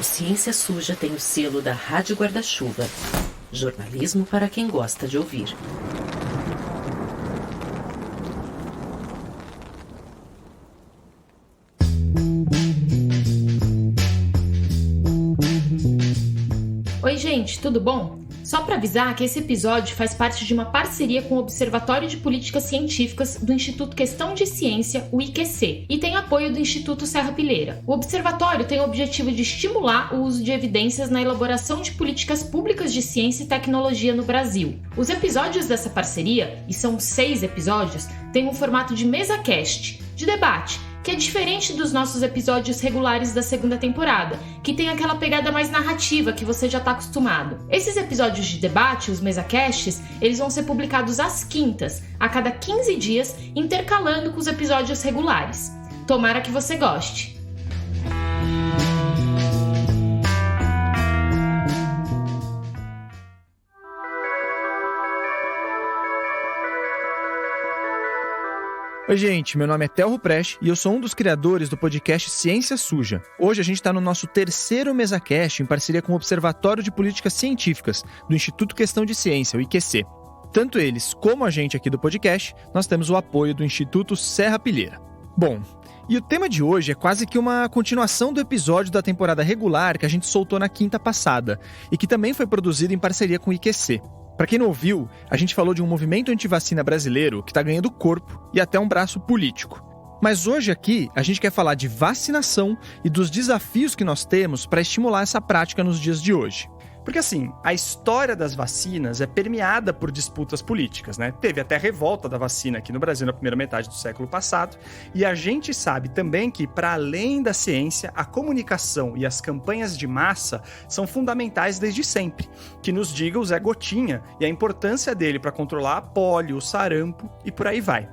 O Ciência Suja tem o selo da Rádio Guarda-Chuva. Jornalismo para quem gosta de ouvir. Oi, gente, tudo bom? Só para avisar que esse episódio faz parte de uma parceria com o Observatório de Políticas Científicas do Instituto Questão de Ciência, o IQC, e tem apoio do Instituto Serrapilheira. O observatório tem o objetivo de estimular o uso de evidências na elaboração de políticas públicas de ciência e tecnologia no Brasil. Os episódios dessa parceria, e são 6 episódios, têm um formato de mesa-cast, de debate, que é diferente dos nossos episódios regulares da segunda temporada, que tem aquela pegada mais narrativa que você já está acostumado. Esses episódios de debate, os mesacasts, eles vão ser publicados às quintas, a cada 15 dias, intercalando com os episódios regulares. Tomara que você goste! Oi, gente, meu nome é Theo Ruprecht e eu sou um dos criadores do podcast Ciência Suja. Hoje a gente está no nosso 3º MesaCast em parceria com o Observatório de Políticas Científicas do Instituto Questão de Ciência, o IQC. Tanto eles como a gente aqui do podcast, nós temos o apoio do Instituto Serrapilheira. Bom, e o tema de hoje é quase que uma continuação do episódio da temporada regular que a gente soltou na quinta passada e que também foi produzido em parceria com o IQC. Para quem não ouviu, a gente falou de um movimento antivacina brasileiro que está ganhando corpo e até um braço político. Mas hoje aqui, a gente quer falar de vacinação e dos desafios que nós temos para estimular essa prática nos dias de hoje. Porque assim, a história das vacinas é permeada por disputas políticas, né? Teve até revolta da vacina aqui no Brasil na primeira metade do século passado, e a gente sabe também que, para além da ciência, a comunicação e as campanhas de massa são fundamentais desde sempre. Que nos diga o Zé Gotinha e a importância dele para controlar a pólio, o sarampo e por aí vai.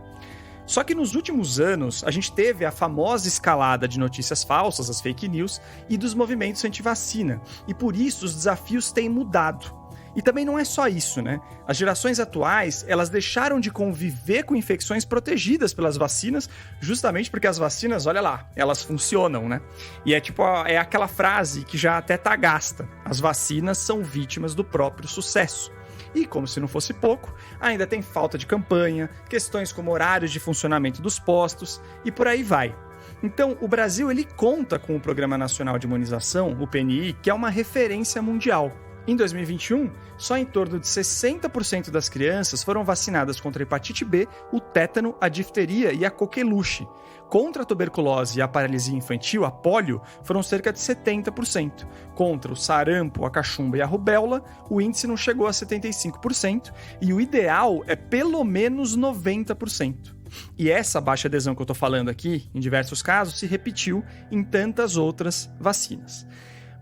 Só que nos últimos anos, a gente teve a famosa escalada de notícias falsas, as fake news, e dos movimentos anti-vacina. E por isso os desafios têm mudado. E também não é só isso, né? As gerações atuais, elas deixaram de conviver com infecções protegidas pelas vacinas, justamente porque as vacinas, olha lá, elas funcionam, né? E é aquela frase que já até tá gasta. As vacinas são vítimas do próprio sucesso. E, como se não fosse pouco, ainda tem falta de campanha, questões como horários de funcionamento dos postos e por aí vai. Então, o Brasil ele conta com o Programa Nacional de Imunização, o PNI, que é uma referência mundial. Em 2021, só em torno de 60% das crianças foram vacinadas contra a hepatite B, o tétano, a difteria e a coqueluche. Contra a tuberculose e a paralisia infantil, a pólio, foram cerca de 70%. Contra o sarampo, a cachumba e a rubéola, o índice não chegou a 75%, e o ideal é pelo menos 90%. E essa baixa adesão que eu estou falando aqui, em diversos casos, se repetiu em tantas outras vacinas.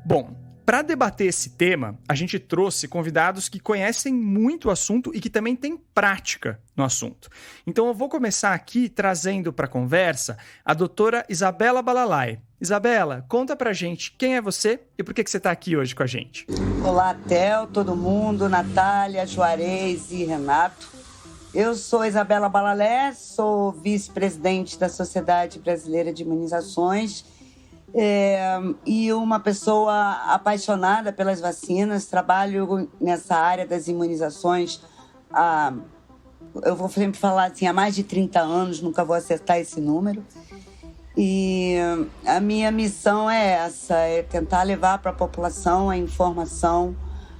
Bom, para debater esse tema, a gente trouxe convidados que conhecem muito o assunto e que também têm prática no assunto. Então eu vou começar aqui trazendo para a conversa a doutora Isabela Balalai. Isabela, conta pra gente quem é você e por que você está aqui hoje com a gente. Olá, Theo, todo mundo, Natália, Juarez e Renato. Eu sou Isabela Balalai, sou vice-presidente da Sociedade Brasileira de Imunizações, e uma pessoa apaixonada pelas vacinas. Trabalho nessa área das imunizações eu vou sempre falar assim, há mais de 30 anos, nunca vou acertar esse número. E a minha missão é essa, é tentar levar para a população a informação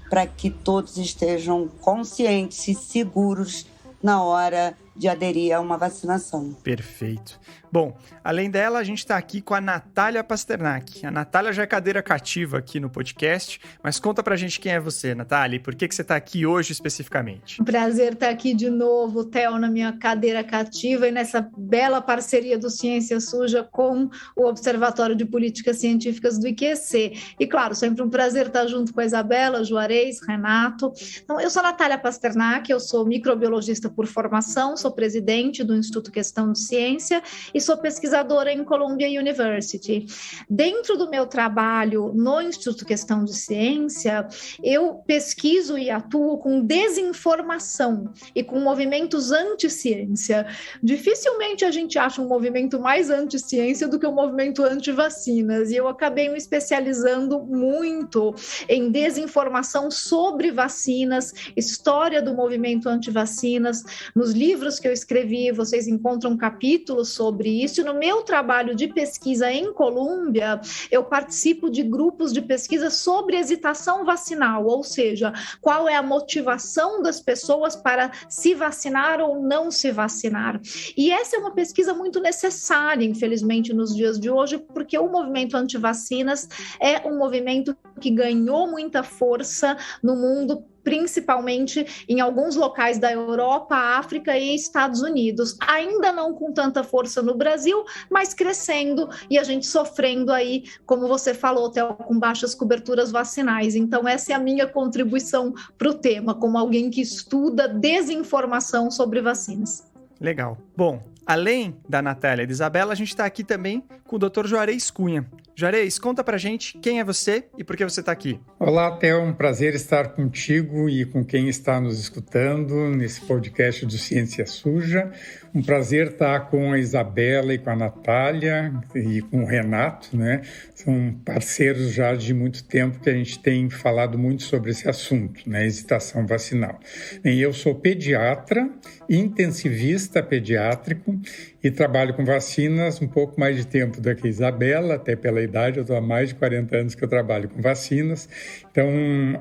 para que todos estejam conscientes e seguros na hora de aderir a uma vacinação. Perfeito. Bom, além dela, a gente está aqui com a Natália Pasternak. A Natália já é cadeira cativa aqui no podcast, mas conta pra gente quem é você, Natália, e por que você está aqui hoje especificamente. Um prazer estar aqui de novo, Theo, na minha cadeira cativa e nessa bela parceria do Ciência Suja com o Observatório de Políticas Científicas do IQC. E, claro, sempre um prazer estar junto com a Isabela, Juarez, Renato. Então, eu sou a Natália Pasternak, eu sou microbiologista por formação, sou sou presidente do Instituto Questão de Ciência e sou pesquisadora em Columbia University. Dentro do meu trabalho no Instituto Questão de Ciência, eu pesquiso e atuo com desinformação e com movimentos anti-ciência. Dificilmente a gente acha um movimento mais anti-ciência do que um movimento anti-vacinas, e eu acabei me especializando muito em desinformação sobre vacinas, história do movimento anti-vacinas. Nos livros que eu escrevi, vocês encontram capítulos sobre isso. E no meu trabalho de pesquisa em Colômbia, eu participo de grupos de pesquisa sobre hesitação vacinal, ou seja, qual é a motivação das pessoas para se vacinar ou não se vacinar. E essa é uma pesquisa muito necessária, infelizmente, nos dias de hoje, porque o movimento anti-vacinas é um movimento que ganhou muita força no mundo, principalmente em alguns locais da Europa, África e Estados Unidos. Ainda não com tanta força no Brasil, mas crescendo, e a gente sofrendo aí, como você falou, Theo, com baixas coberturas vacinais. Então essa é a minha contribuição para o tema, como alguém que estuda desinformação sobre vacinas. Legal. Bom, além da Natália e da Isabela, a gente está aqui também com o Dr. Juarez Cunha. Juarez, conta pra gente quem é você e por que você está aqui. Olá, Theo, um prazer estar contigo e com quem está nos escutando nesse podcast do Ciência Suja. Um prazer estar com a Isabela e com a Natália e com o Renato, né? São parceiros já de muito tempo que a gente tem falado muito sobre esse assunto, né? Hesitação vacinal. E eu sou pediatra, intensivista pediátrico e trabalho com vacinas um pouco mais de tempo do que a Isabela, até pela idade, eu estou há mais de 40 anos que eu trabalho com vacinas, então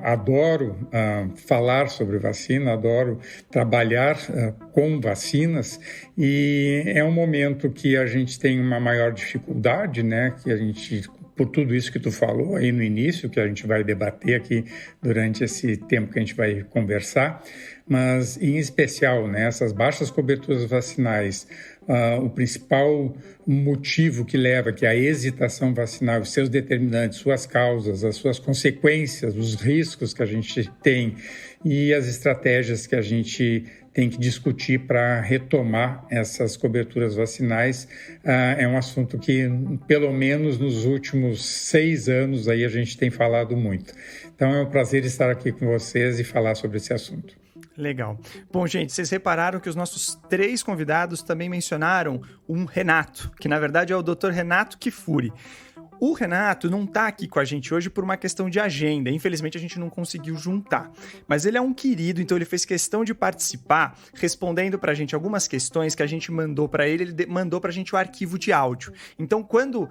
adoro falar sobre vacina, adoro trabalhar com vacinas, e é um momento que a gente tem uma maior dificuldade, né, que a gente, por tudo isso que tu falou aí no início, que a gente vai debater aqui durante esse tempo que a gente vai conversar, mas em especial, né, essas baixas coberturas vacinais, o principal motivo que leva, que é a hesitação vacinal, os seus determinantes, suas causas, as suas consequências, os riscos que a gente tem e as estratégias que a gente tem que discutir para retomar essas coberturas vacinais, é um assunto que, pelo menos nos últimos 6 anos, aí a gente tem falado muito. Então é um prazer estar aqui com vocês e falar sobre esse assunto. Legal. Bom, gente, vocês repararam que os nossos 3 convidados também mencionaram um Renato, que na verdade é o Dr. Renato Kifuri. O Renato não está aqui com a gente hoje por uma questão de agenda, infelizmente a gente não conseguiu juntar, mas ele é um querido, então ele fez questão de participar, respondendo para a gente algumas questões que a gente mandou para ele, ele mandou para a gente o arquivo de áudio. Então quando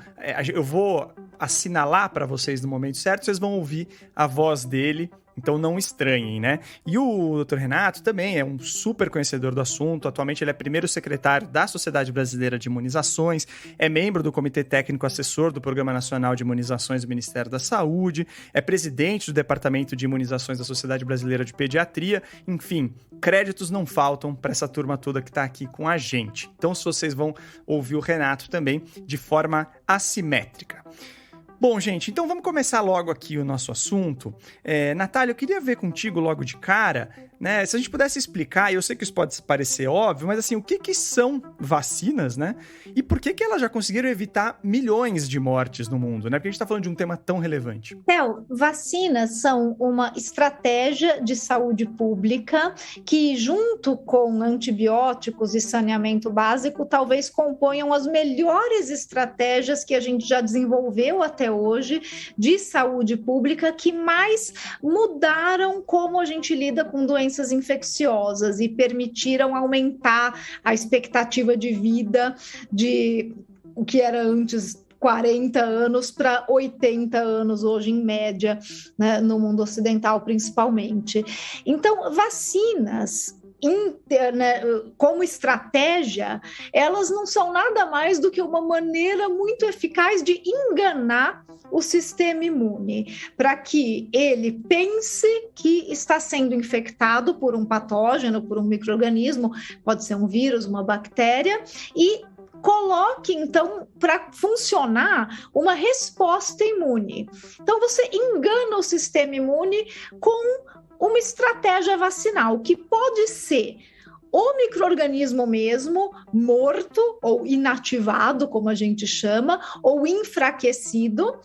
eu vou assinalar para vocês no momento certo, vocês vão ouvir a voz dele. Então não estranhem, né? E o Dr. Renato também é um super conhecedor do assunto. Atualmente ele é primeiro secretário da Sociedade Brasileira de Imunizações, é membro do Comitê Técnico Assessor do Programa Nacional de Imunizações do Ministério da Saúde, é presidente do Departamento de Imunizações da Sociedade Brasileira de Pediatria. Enfim, créditos não faltam para essa turma toda que está aqui com a gente. Então, se vocês vão ouvir o Renato também de forma assimétrica. Bom, gente, então vamos começar logo aqui o nosso assunto. Natália, eu queria ver contigo logo de cara, né? Se a gente pudesse explicar, e eu sei que isso pode parecer óbvio, mas assim, o que são vacinas, né? E por que elas já conseguiram evitar milhões de mortes no mundo, né? Porque a gente está falando de um tema tão relevante. Theo, vacinas são uma estratégia de saúde pública que, junto com antibióticos e saneamento básico, talvez componham as melhores estratégias que a gente já desenvolveu até hoje de saúde pública, que mais mudaram como a gente lida com doenças infecciosas e permitiram aumentar a expectativa de vida de o que era antes 40 anos para 80 anos hoje, em média, né, no mundo ocidental principalmente. Então, vacinas como estratégia, elas não são nada mais do que uma maneira muito eficaz de enganar o sistema imune, para que ele pense que está sendo infectado por um patógeno, por um micro-organismo, pode ser um vírus, uma bactéria, e coloque, então, para funcionar uma resposta imune. Então, você engana o sistema imune com uma estratégia vacinal, que pode ser o micro-organismo mesmo, morto ou inativado, como a gente chama, ou enfraquecido.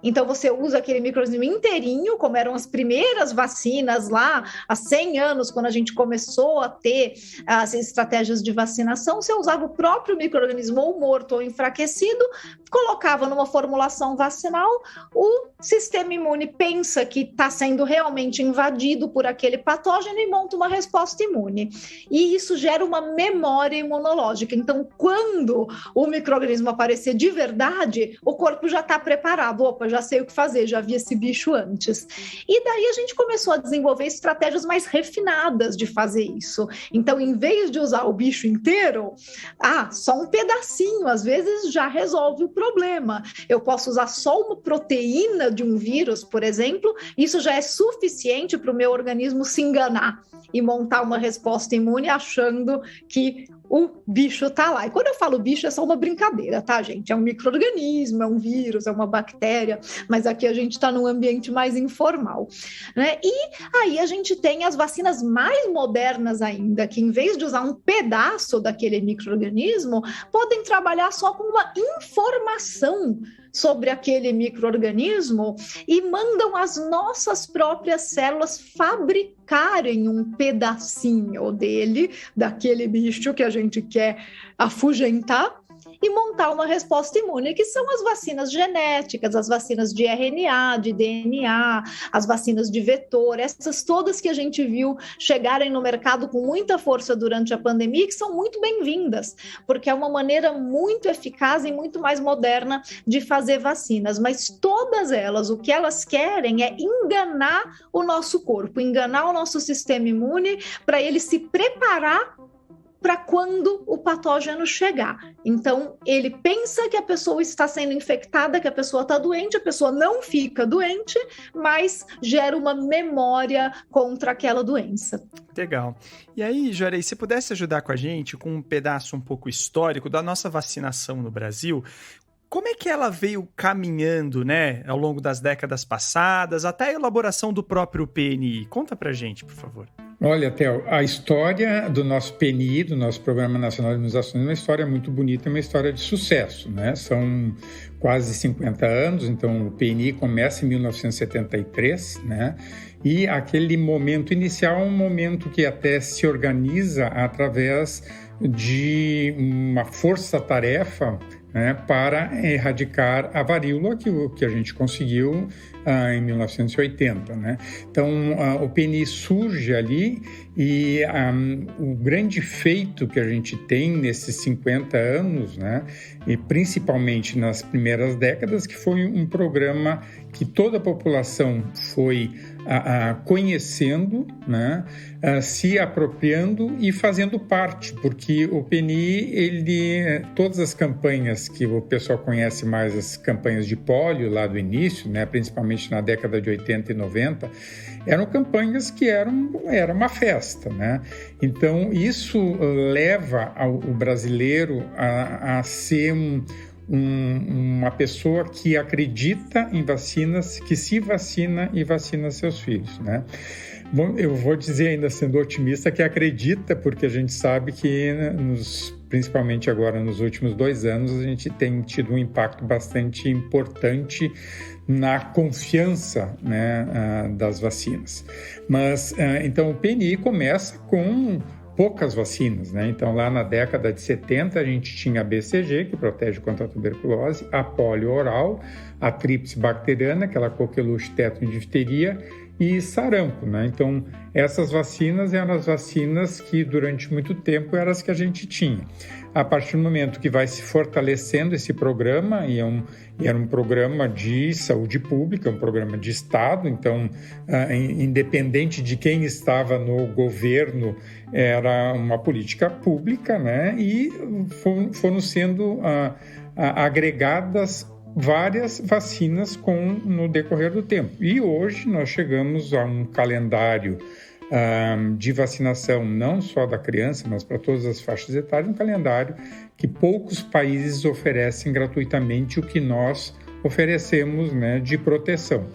Então, você usa aquele micro-organismo inteirinho, como eram as primeiras vacinas lá, há 100 anos, quando a gente começou a ter as estratégias de vacinação, você usava o próprio micro-organismo ou morto ou enfraquecido, colocava numa formulação vacinal, o sistema imune pensa que está sendo realmente invadido por aquele patógeno e monta uma resposta imune. E isso gera uma memória imunológica. Então, quando o micro-organismo aparecer de verdade, o corpo já está preparado. Opa, já sei o que fazer, já vi esse bicho antes. E daí a gente começou a desenvolver estratégias mais refinadas de fazer isso. Então, em vez de usar o bicho inteiro, só um pedacinho, às vezes já resolve o problema. Eu posso usar só uma proteína de um vírus, por exemplo, isso já é suficiente para o meu organismo se enganar e montar uma resposta imune achando que o bicho está lá. E quando eu falo bicho, é só uma brincadeira, tá, gente? É um micro-organismo, é um vírus, é uma bactéria, mas aqui a gente está num ambiente mais informal, né? E aí a gente tem as vacinas mais modernas ainda, que em vez de usar um pedaço daquele micro-organismo, podem trabalhar só com uma informação sobre aquele micro-organismo e mandam as nossas próprias células fabricarem um pedacinho dele, daquele bicho que a gente quer afugentar, e montar uma resposta imune, que são as vacinas genéticas, as vacinas de RNA, de DNA, as vacinas de vetor, essas todas que a gente viu chegarem no mercado com muita força durante a pandemia, que são muito bem-vindas, porque é uma maneira muito eficaz e muito mais moderna de fazer vacinas, mas todas elas, o que elas querem é enganar o nosso corpo, enganar o nosso sistema imune para ele se preparar para quando o patógeno chegar. Então, ele pensa que a pessoa está sendo infectada, que a pessoa está doente, a pessoa não fica doente, mas gera uma memória contra aquela doença. Legal. E aí, Juarez, se pudesse ajudar com a gente com um pedaço um pouco histórico da nossa vacinação no Brasil, como é que ela veio caminhando, né, ao longo das décadas passadas, até a elaboração do próprio PNI? Conta pra gente, por favor. Olha, Theo, a história do nosso PNI, do nosso Programa Nacional de Imunizações, é uma história muito bonita, uma história de sucesso, né? São quase 50 anos, então o PNI começa em 1973, né? E aquele momento inicial é um momento que até se organiza através de uma força-tarefa, né, para erradicar a varíola, que a gente conseguiu em 1980. Né? Então, o PNI surge ali e o grande feito que a gente tem nesses 50 anos, né, e principalmente nas primeiras décadas, que foi um programa que toda a população foi conhecendo, né, se apropriando e fazendo parte, porque o PNI, todas as campanhas que o pessoal conhece mais, as campanhas de pólio lá do início, né, principalmente na década de 80 e 90, eram campanhas que era uma festa, né? Então, isso leva o brasileiro a ser uma pessoa que acredita em vacinas, que se vacina e vacina seus filhos, né? Bom, eu vou dizer, ainda sendo otimista, que acredita, porque a gente sabe que, principalmente agora nos últimos 2 anos, a gente tem tido um impacto bastante importante na confiança, né, das vacinas. Mas, então, o PNI começa com poucas vacinas, né? Então, lá na década de 70, a gente tinha a BCG, que protege contra a tuberculose, a polio oral, a tríplice bacteriana, aquela coqueluche, tétano e difteria, e sarampo, né? Então, essas vacinas eram as vacinas que, durante muito tempo, eram as que a gente tinha. A partir do momento que vai se fortalecendo esse programa, e era um programa de saúde pública, um programa de Estado, então, independente de quem estava no governo, era uma política pública, né? E foram sendo agregadas várias vacinas no decorrer do tempo. E hoje nós chegamos a um calendário de vacinação, não só da criança, mas para todas as faixas etárias, um calendário que poucos países oferecem gratuitamente o que nós oferecemos, né, de proteção.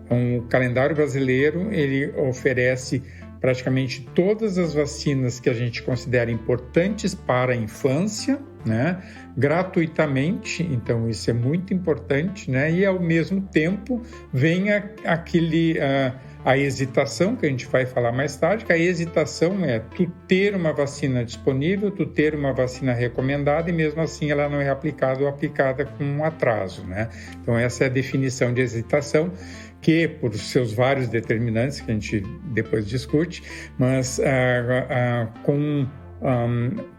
Então, o calendário brasileiro, ele oferece praticamente todas as vacinas que a gente considera importantes para a infância, né, gratuitamente, então isso é muito importante, né, e ao mesmo tempo vem a hesitação, que a gente vai falar mais tarde, que a hesitação é tu ter uma vacina disponível, tu ter uma vacina recomendada e mesmo assim ela não é aplicada ou aplicada com um atraso, né? Então essa é a definição de hesitação, que por seus vários determinantes, que a gente depois discute, mas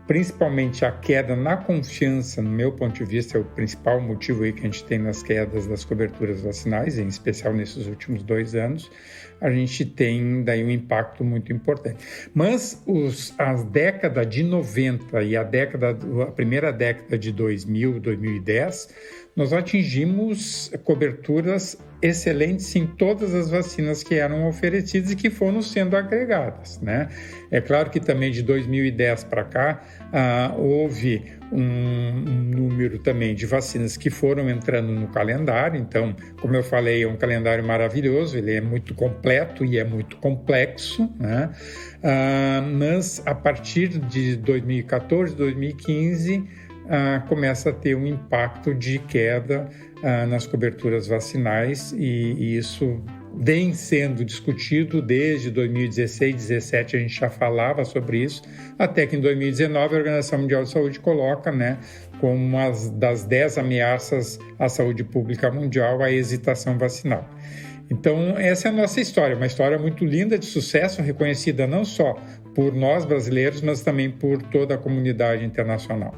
principalmente a queda na confiança, no meu ponto de vista, é o principal motivo aí que a gente tem nas quedas das coberturas vacinais, em especial nesses últimos 2 anos, a gente tem daí um impacto muito importante. Mas a década de 90 e a primeira década de 2000, 2010, nós atingimos coberturas excelentes em todas as vacinas que eram oferecidas e que foram sendo agregadas, né? É claro que também de 2010 para cá houve um número também de vacinas que foram entrando no calendário. Então, como eu falei, é um calendário maravilhoso, ele é muito completo e é muito complexo, né? Mas a partir de 2014, 2015, começa a ter um impacto de queda nas coberturas vacinais e isso vem sendo discutido desde 2016, 2017 a gente já falava sobre isso, até que em 2019 a Organização Mundial de Saúde coloca, né, como uma das 10 ameaças à saúde pública mundial a hesitação vacinal. Então essa é a nossa história, uma história muito linda de sucesso, reconhecida não só por nós brasileiros, mas também por toda a comunidade internacional.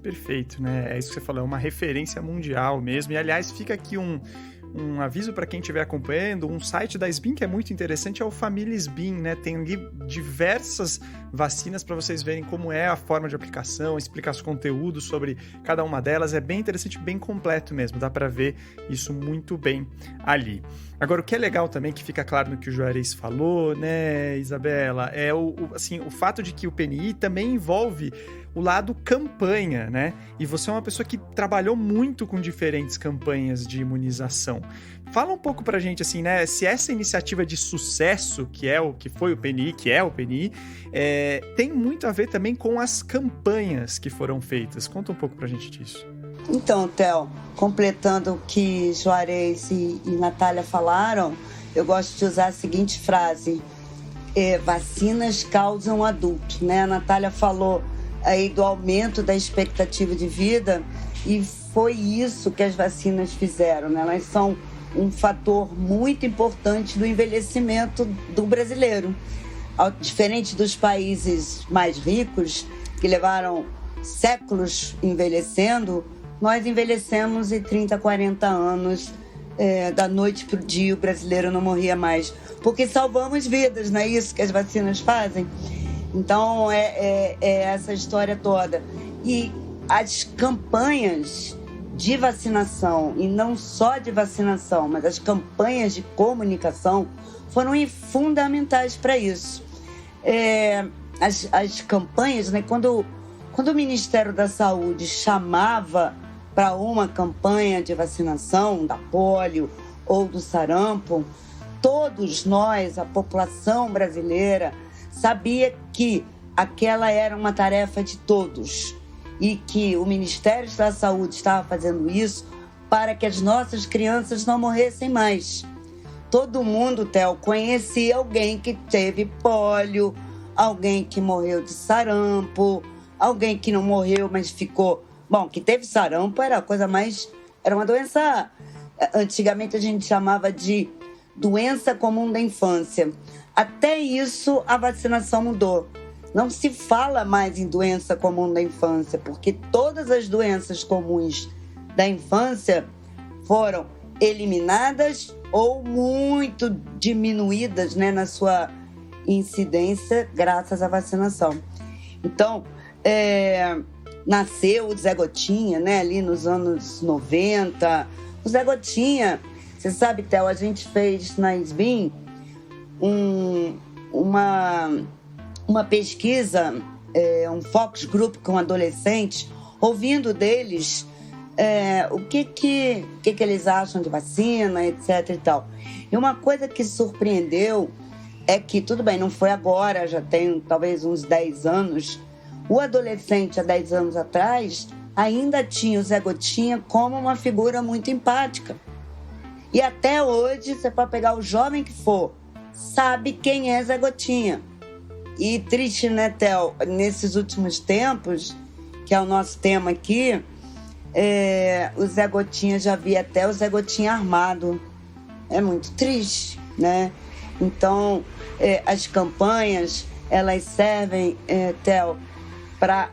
Perfeito, né? É isso que você falou, é uma referência mundial mesmo. E, aliás, fica aqui um aviso para quem estiver acompanhando, um site da SBIM que é muito interessante, é o Família SBIM, né? Tem ali diversas vacinas para vocês verem como é a forma de aplicação, explicar os conteúdos sobre cada uma delas. É bem interessante, bem completo mesmo, dá para ver isso muito bem ali. Agora, o que é legal também, que fica claro no que o Juarez falou, né, Isabela, é o fato de que o PNI também envolve o lado campanha, né? E você é uma pessoa que trabalhou muito com diferentes campanhas de imunização. Fala um pouco pra gente, assim, né? Se essa iniciativa de sucesso, que foi o PNI, que é o PNI, tem muito a ver também com as campanhas que foram feitas. Conta um pouco pra gente disso. Então, Theo, completando o que Juarez e Natália falaram, eu gosto de usar a seguinte frase: vacinas causam adulto, né? A Natália falou aí do aumento da expectativa de vida e foi isso que as vacinas fizeram, né? Elas são um fator muito importante do envelhecimento do brasileiro. Diferente dos países mais ricos, que levaram séculos envelhecendo, nós envelhecemos em 30, 40 anos, da noite para o dia o brasileiro não morria mais, porque salvamos vidas, não é isso que as vacinas fazem? Então, é essa história toda. E as campanhas de vacinação, e não só de vacinação, mas as campanhas de comunicação foram fundamentais para isso. As campanhas, né, quando o Ministério da Saúde chamava para uma campanha de vacinação da polio ou do sarampo, todos nós, a população brasileira, sabia que aquela era uma tarefa de todos e que o Ministério da Saúde estava fazendo isso para que as nossas crianças não morressem mais. Todo mundo, Theo, conhecia alguém que teve pólio, alguém que morreu de sarampo, alguém que não morreu, mas ficou... Bom, que teve sarampo era uma doença... Antigamente a gente chamava de doença comum da infância. Até isso, a vacinação mudou. Não se fala mais em doença comum da infância, porque todas as doenças comuns da infância foram eliminadas ou muito diminuídas, né, na sua incidência graças à vacinação. Então, nasceu o Zé Gotinha, né, ali nos anos 90. O Zé Gotinha, você sabe, Theo, a gente fez na SBIM uma pesquisa, um focus group com adolescentes, ouvindo deles o que eles acham de vacina, etc. e tal. E uma coisa que surpreendeu é que, tudo bem, não foi agora, já tem talvez uns 10 anos, o adolescente há 10 anos atrás ainda tinha o Zé Gotinha como uma figura muito empática. E até hoje, você pode pegar o jovem que for, sabe quem é Zé Gotinha. E triste, né, Theo? Nesses últimos tempos, que é o nosso tema aqui, o Zé Gotinha, já vi até o Zé Gotinha armado. É muito triste, né? Então, as campanhas, elas servem, Theo, para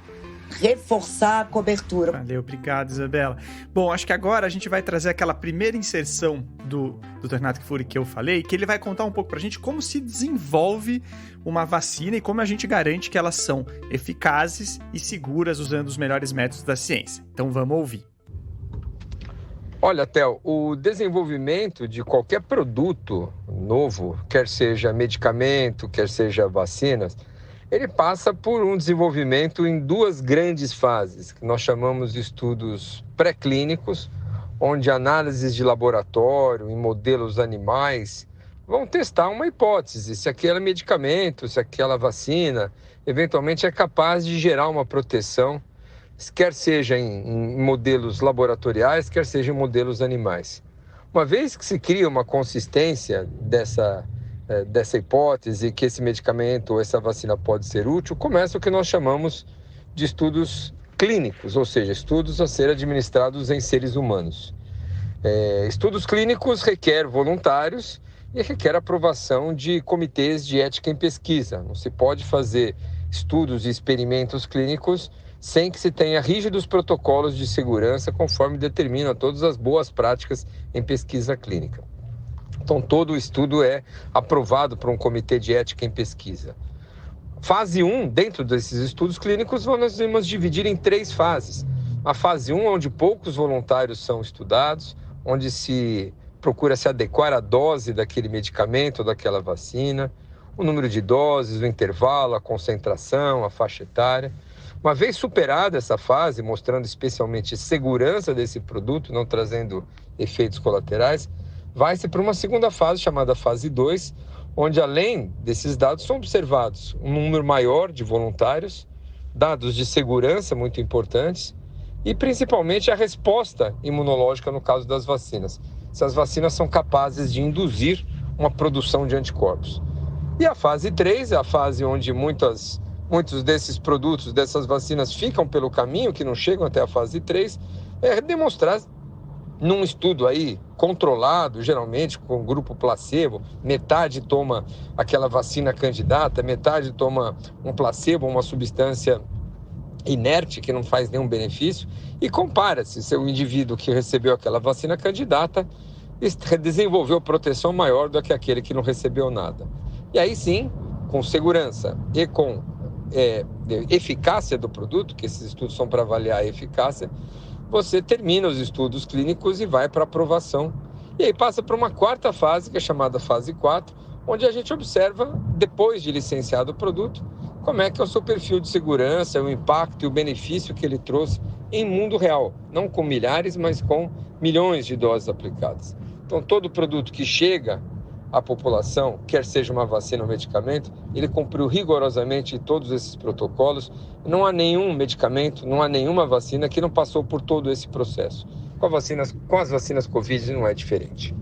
reforçar a cobertura. Valeu, obrigado, Isabela. Bom, acho que agora a gente vai trazer aquela primeira inserção do Dr. Renato Kfouri que eu falei, que ele vai contar um pouco pra gente como se desenvolve uma vacina e como a gente garante que elas são eficazes e seguras usando os melhores métodos da ciência. Então vamos ouvir. Olha, Theo, o desenvolvimento de qualquer produto novo, quer seja medicamento, quer seja vacinas, ele passa por um desenvolvimento em duas grandes fases, que nós chamamos de estudos pré-clínicos, onde análises de laboratório em modelos animais vão testar uma hipótese, se aquele medicamento, se aquela vacina, eventualmente é capaz de gerar uma proteção, quer seja em modelos laboratoriais, quer seja em modelos animais. Uma vez que se cria uma consistência dessa hipótese que esse medicamento ou essa vacina pode ser útil, começa o que nós chamamos de estudos clínicos, ou seja, estudos a ser administrados em seres humanos. Estudos clínicos requer voluntários e requer aprovação de comitês de ética em pesquisa. Não se pode fazer estudos e experimentos clínicos sem que se tenha rígidos protocolos de segurança conforme determinam todas as boas práticas em pesquisa clínica. Então, todo o estudo é aprovado por um comitê de ética em pesquisa. Fase 1, dentro desses estudos clínicos, nós vamos dividir em 3 fases. A fase 1, onde poucos voluntários são estudados, onde se procura se adequar à dose daquele medicamento ou daquela vacina, o número de doses, o intervalo, a concentração, a faixa etária. Uma vez superada essa fase, mostrando especialmente segurança desse produto, não trazendo efeitos colaterais, vai-se para uma segunda fase, chamada fase 2, onde além desses dados são observados um número maior de voluntários, dados de segurança muito importantes e principalmente a resposta imunológica no caso das vacinas. Se as vacinas são capazes de induzir uma produção de anticorpos. E a fase 3 é a fase onde muitos desses produtos, dessas vacinas ficam pelo caminho, que não chegam até a fase 3, é demonstrar num estudo aí controlado, geralmente com grupo placebo, metade toma aquela vacina candidata, metade toma um placebo, uma substância inerte que não faz nenhum benefício, e compara-se se o indivíduo que recebeu aquela vacina candidata desenvolveu proteção maior do que aquele que não recebeu nada. E aí sim, com segurança e com eficácia do produto, que esses estudos são para avaliar a eficácia, você termina os estudos clínicos e vai para aprovação. E aí passa para uma quarta fase, que é chamada fase 4, onde a gente observa, depois de licenciado o produto, como é que é o seu perfil de segurança, o impacto e o benefício que ele trouxe em mundo real. Não com milhares, mas com milhões de doses aplicadas. Então, todo produto que chega à população, quer seja uma vacina ou medicamento, ele cumpriu rigorosamente todos esses protocolos. Não há nenhum medicamento, não há nenhuma vacina que não passou por todo esse processo. Com as vacinas Covid não é diferente.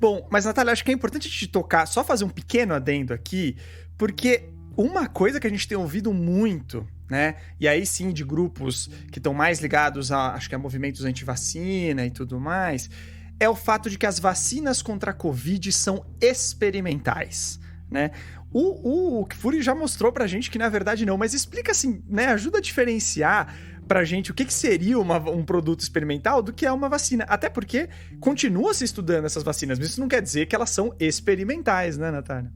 Bom, mas Natália, acho que é importante a gente tocar, só fazer um pequeno adendo aqui, porque uma coisa que a gente tem ouvido muito, né, e aí sim de grupos que estão mais ligados a movimentos anti-vacina e tudo mais, é o fato de que as vacinas contra a Covid são experimentais, né? O Kfouri já mostrou pra gente que na verdade não, mas explica assim, né? Ajuda a diferenciar pra gente o que seria um produto experimental do que é uma vacina. Até porque continua se estudando essas vacinas, mas isso não quer dizer que elas são experimentais, né, Natália?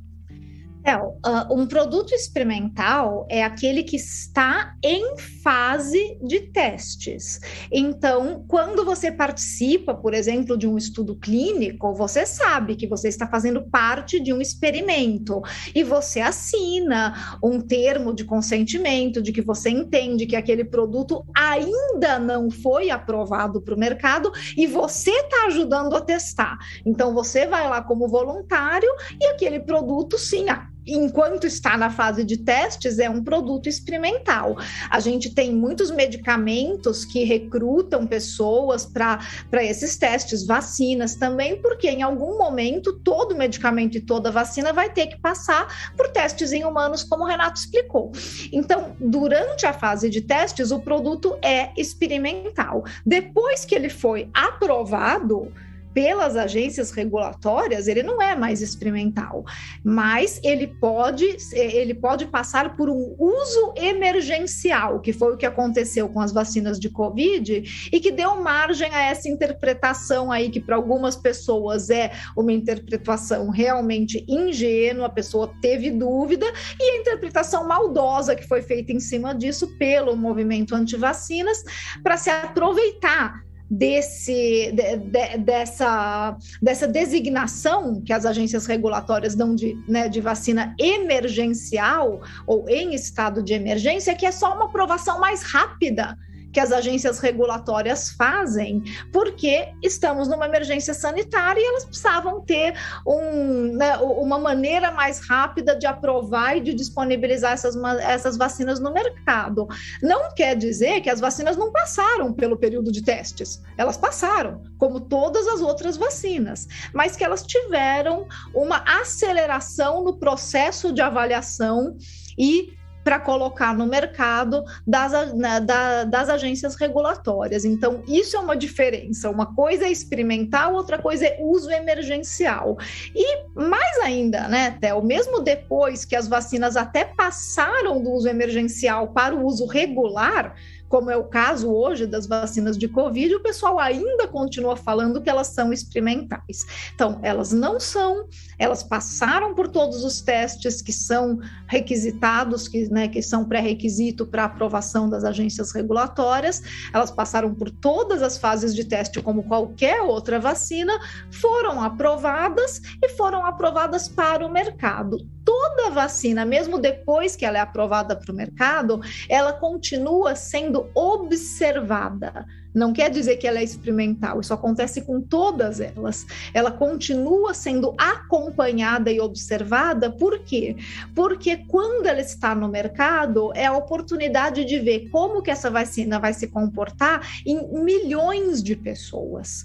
Um produto experimental é aquele que está em fase de testes. Então, quando você participa, por exemplo, de um estudo clínico, você sabe que você está fazendo parte de um experimento e você assina um termo de consentimento de que você entende que aquele produto ainda não foi aprovado para o mercado e você está ajudando a testar. Então, você vai lá como voluntário e aquele produto, sim, enquanto está na fase de testes, é um produto experimental. A gente tem muitos medicamentos que recrutam pessoas para esses testes, vacinas também, porque em algum momento todo medicamento e toda vacina vai ter que passar por testes em humanos, como o Renato explicou. Então, durante a fase de testes, o produto é experimental. Depois que ele foi aprovado pelas agências regulatórias, ele não é mais experimental, mas ele pode passar por um uso emergencial, que foi o que aconteceu com as vacinas de Covid e que deu margem a essa interpretação aí, que para algumas pessoas é uma interpretação realmente ingênua, a pessoa teve dúvida, e a interpretação maldosa que foi feita em cima disso pelo movimento anti-vacinas para se aproveitar dessa designação que as agências regulatórias dão de vacina emergencial ou em estado de emergência, que é só uma aprovação mais rápida que as agências regulatórias fazem, porque estamos numa emergência sanitária e elas precisavam ter uma maneira mais rápida de aprovar e de disponibilizar essas vacinas no mercado. Não quer dizer que as vacinas não passaram pelo período de testes. Elas passaram, como todas as outras vacinas, mas que elas tiveram uma aceleração no processo de avaliação e para colocar no mercado das agências regulatórias. Então, isso é uma diferença. Uma coisa é experimental, outra coisa é uso emergencial. E mais ainda, né, Theo, mesmo depois que as vacinas até passaram do uso emergencial para o uso regular, como é o caso hoje das vacinas de Covid, o pessoal ainda continua falando que elas são experimentais. Então, elas não são, elas passaram por todos os testes que são requisitados, que são pré-requisito para aprovação das agências regulatórias, elas passaram por todas as fases de teste como qualquer outra vacina, foram aprovadas para o mercado. Toda vacina, mesmo depois que ela é aprovada para o mercado, ela continua sendo observada. Não quer dizer que ela é experimental, isso acontece com todas elas. Ela continua sendo acompanhada e observada, por quê? Porque quando ela está no mercado, é a oportunidade de ver como que essa vacina vai se comportar em milhões de pessoas.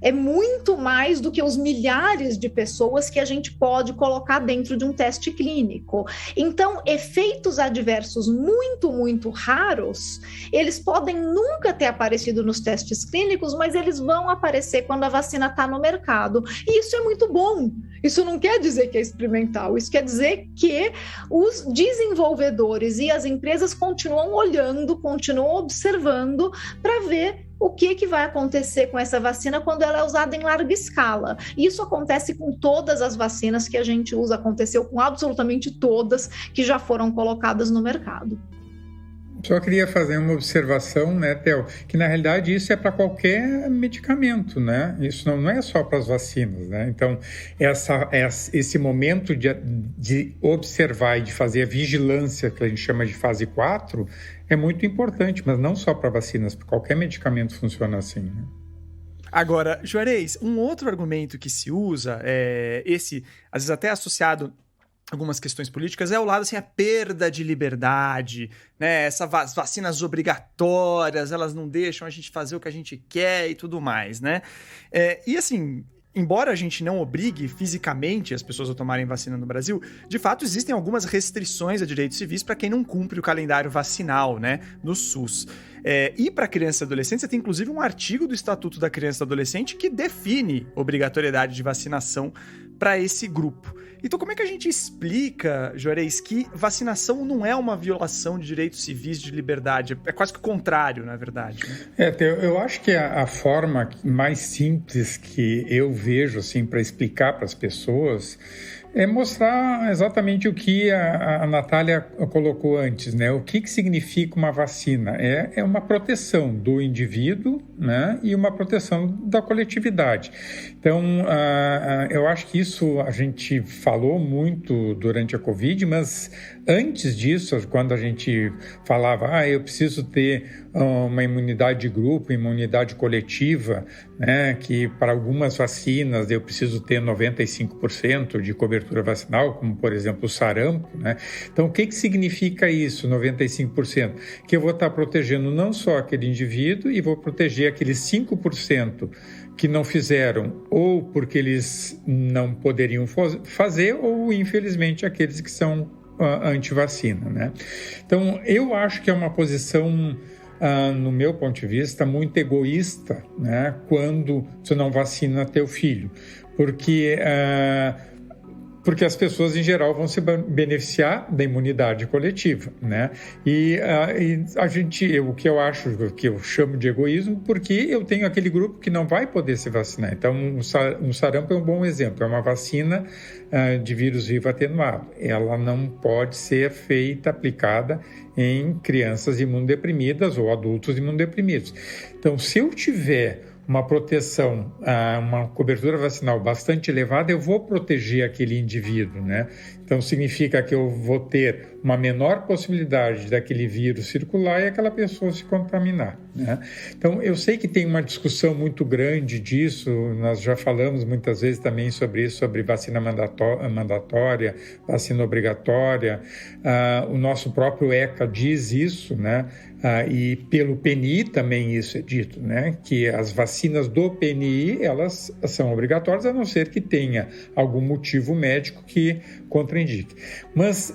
É muito mais do que os milhares de pessoas que a gente pode colocar dentro de um teste clínico. Então, efeitos adversos muito, muito raros, eles podem nunca ter aparecido nos testes clínicos, mas eles vão aparecer quando a vacina está no mercado. E isso é muito bom. Isso não quer dizer que é experimental, isso quer dizer que os desenvolvedores e as empresas continuam olhando, continuam observando para ver o que vai acontecer com essa vacina quando ela é usada em larga escala. Isso acontece com todas as vacinas que a gente usa, aconteceu com absolutamente todas que já foram colocadas no mercado. Só queria fazer uma observação, né, Theo, que na realidade isso é para qualquer medicamento, né? Isso não é só para as vacinas, né? Então, esse momento de observar e de fazer a vigilância, que a gente chama de fase 4, é muito importante, mas não só para vacinas, para qualquer medicamento funciona assim, né? Agora, Juarez, um outro argumento que se usa, esse, às vezes até associado algumas questões políticas, é o lado, assim, a perda de liberdade, né? Essas vacinas obrigatórias, elas não deixam a gente fazer o que a gente quer e tudo mais, né? E assim, embora a gente não obrigue fisicamente as pessoas a tomarem vacina no Brasil, de fato existem algumas restrições a direitos civis para quem não cumpre o calendário vacinal, né, no SUS. E para criança e adolescente, você tem inclusive um artigo do Estatuto da Criança e do Adolescente que define obrigatoriedade de vacinação para esse grupo. Então, como é que a gente explica, Juarez, que vacinação não é uma violação de direitos civis, de liberdade? É quase que o contrário, na verdade, né? Eu acho que a forma mais simples que eu vejo assim, para explicar para as pessoas É mostrar exatamente o que a Natália colocou antes, né? O que significa uma vacina? É uma proteção do indivíduo, né? E uma proteção da coletividade. Então, eu acho que isso a gente falou muito durante a Covid, mas antes disso, quando a gente falava, eu preciso ter uma imunidade de grupo, imunidade coletiva, né? Que para algumas vacinas eu preciso ter 95% de cobertura vacinal, como por exemplo o sarampo, né? Então, o que significa isso, 95%? Que eu vou estar protegendo não só aquele indivíduo e vou proteger aqueles 5% que não fizeram, ou porque eles não poderiam fazer, ou infelizmente aqueles que são anti-vacina, né? Então, eu acho que é uma posição, no meu ponto de vista, muito egoísta, né? Quando você não vacina teu filho, porque as pessoas, em geral, vão se beneficiar da imunidade coletiva, né? E o que eu acho, o que eu chamo de egoísmo, porque eu tenho aquele grupo que não vai poder se vacinar. Então, o sarampo é um bom exemplo, é uma vacina de vírus vivo atenuado. Ela não pode ser aplicada em crianças imunodeprimidas ou adultos imunodeprimidos. Então, se eu tiver uma proteção, uma cobertura vacinal bastante elevada, eu vou proteger aquele indivíduo, né? Então, significa que eu vou ter uma menor possibilidade daquele vírus circular e aquela pessoa se contaminar, né? Então, eu sei que tem uma discussão muito grande disso, nós já falamos muitas vezes também sobre isso, sobre vacina mandatória, vacina obrigatória, o nosso próprio ECA diz isso, né? E pelo PNI também isso é dito, né? Que as vacinas do PNI, elas são obrigatórias, a não ser que tenha algum motivo médico que contraindique. Mas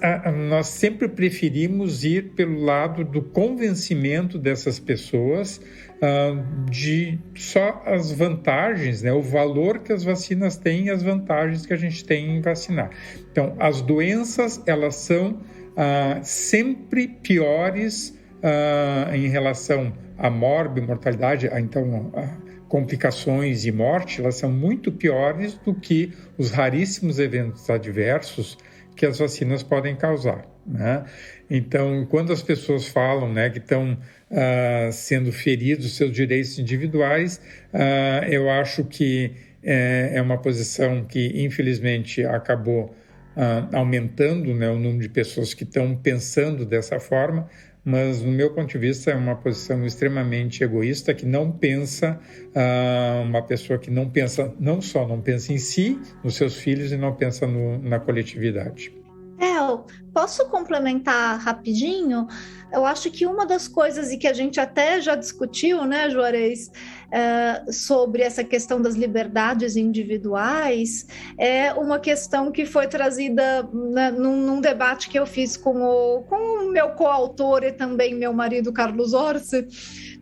nós sempre preferimos ir pelo lado do convencimento dessas pessoas de só as vantagens, né? O valor que as vacinas têm e as vantagens que a gente tem em vacinar. Então, as doenças, elas são sempre piores em relação à mortalidade, então complicações e morte, elas são muito piores do que os raríssimos eventos adversos que as vacinas podem causar, né? Então, quando as pessoas falam, né, que estão sendo feridos seus direitos individuais, eu acho que é uma posição que, infelizmente, acabou aumentando, né, o número de pessoas que estão pensando dessa forma, mas, no meu ponto de vista, é uma posição extremamente egoísta, que não pensa, uma pessoa que não pensa, não só não pensa em si, nos seus filhos, e não pensa na coletividade. Posso complementar rapidinho? Eu acho que uma das coisas, e que a gente até já discutiu, né, Juarez, sobre essa questão das liberdades individuais, é uma questão que foi trazida num debate que eu fiz com o meu coautor e também meu marido, Carlos Orsi,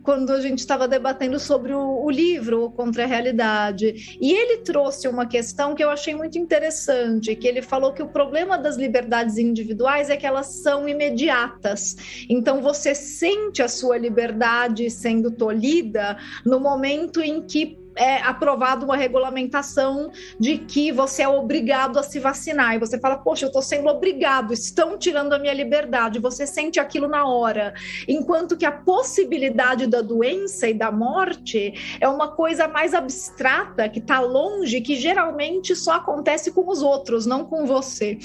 quando a gente estava debatendo sobre o livro Contra a Realidade. E ele trouxe uma questão que eu achei muito interessante, que ele falou que o problema das liberdades individuais é que elas são imediatas. Então, você sente a sua liberdade sendo tolhida no momento em que é aprovada uma regulamentação de que você é obrigado a se vacinar, e você fala, poxa, eu estou sendo obrigado, estão tirando a minha liberdade, você sente aquilo na hora, enquanto que a possibilidade da doença e da morte é uma coisa mais abstrata, que está longe, que geralmente só acontece com os outros, não com você,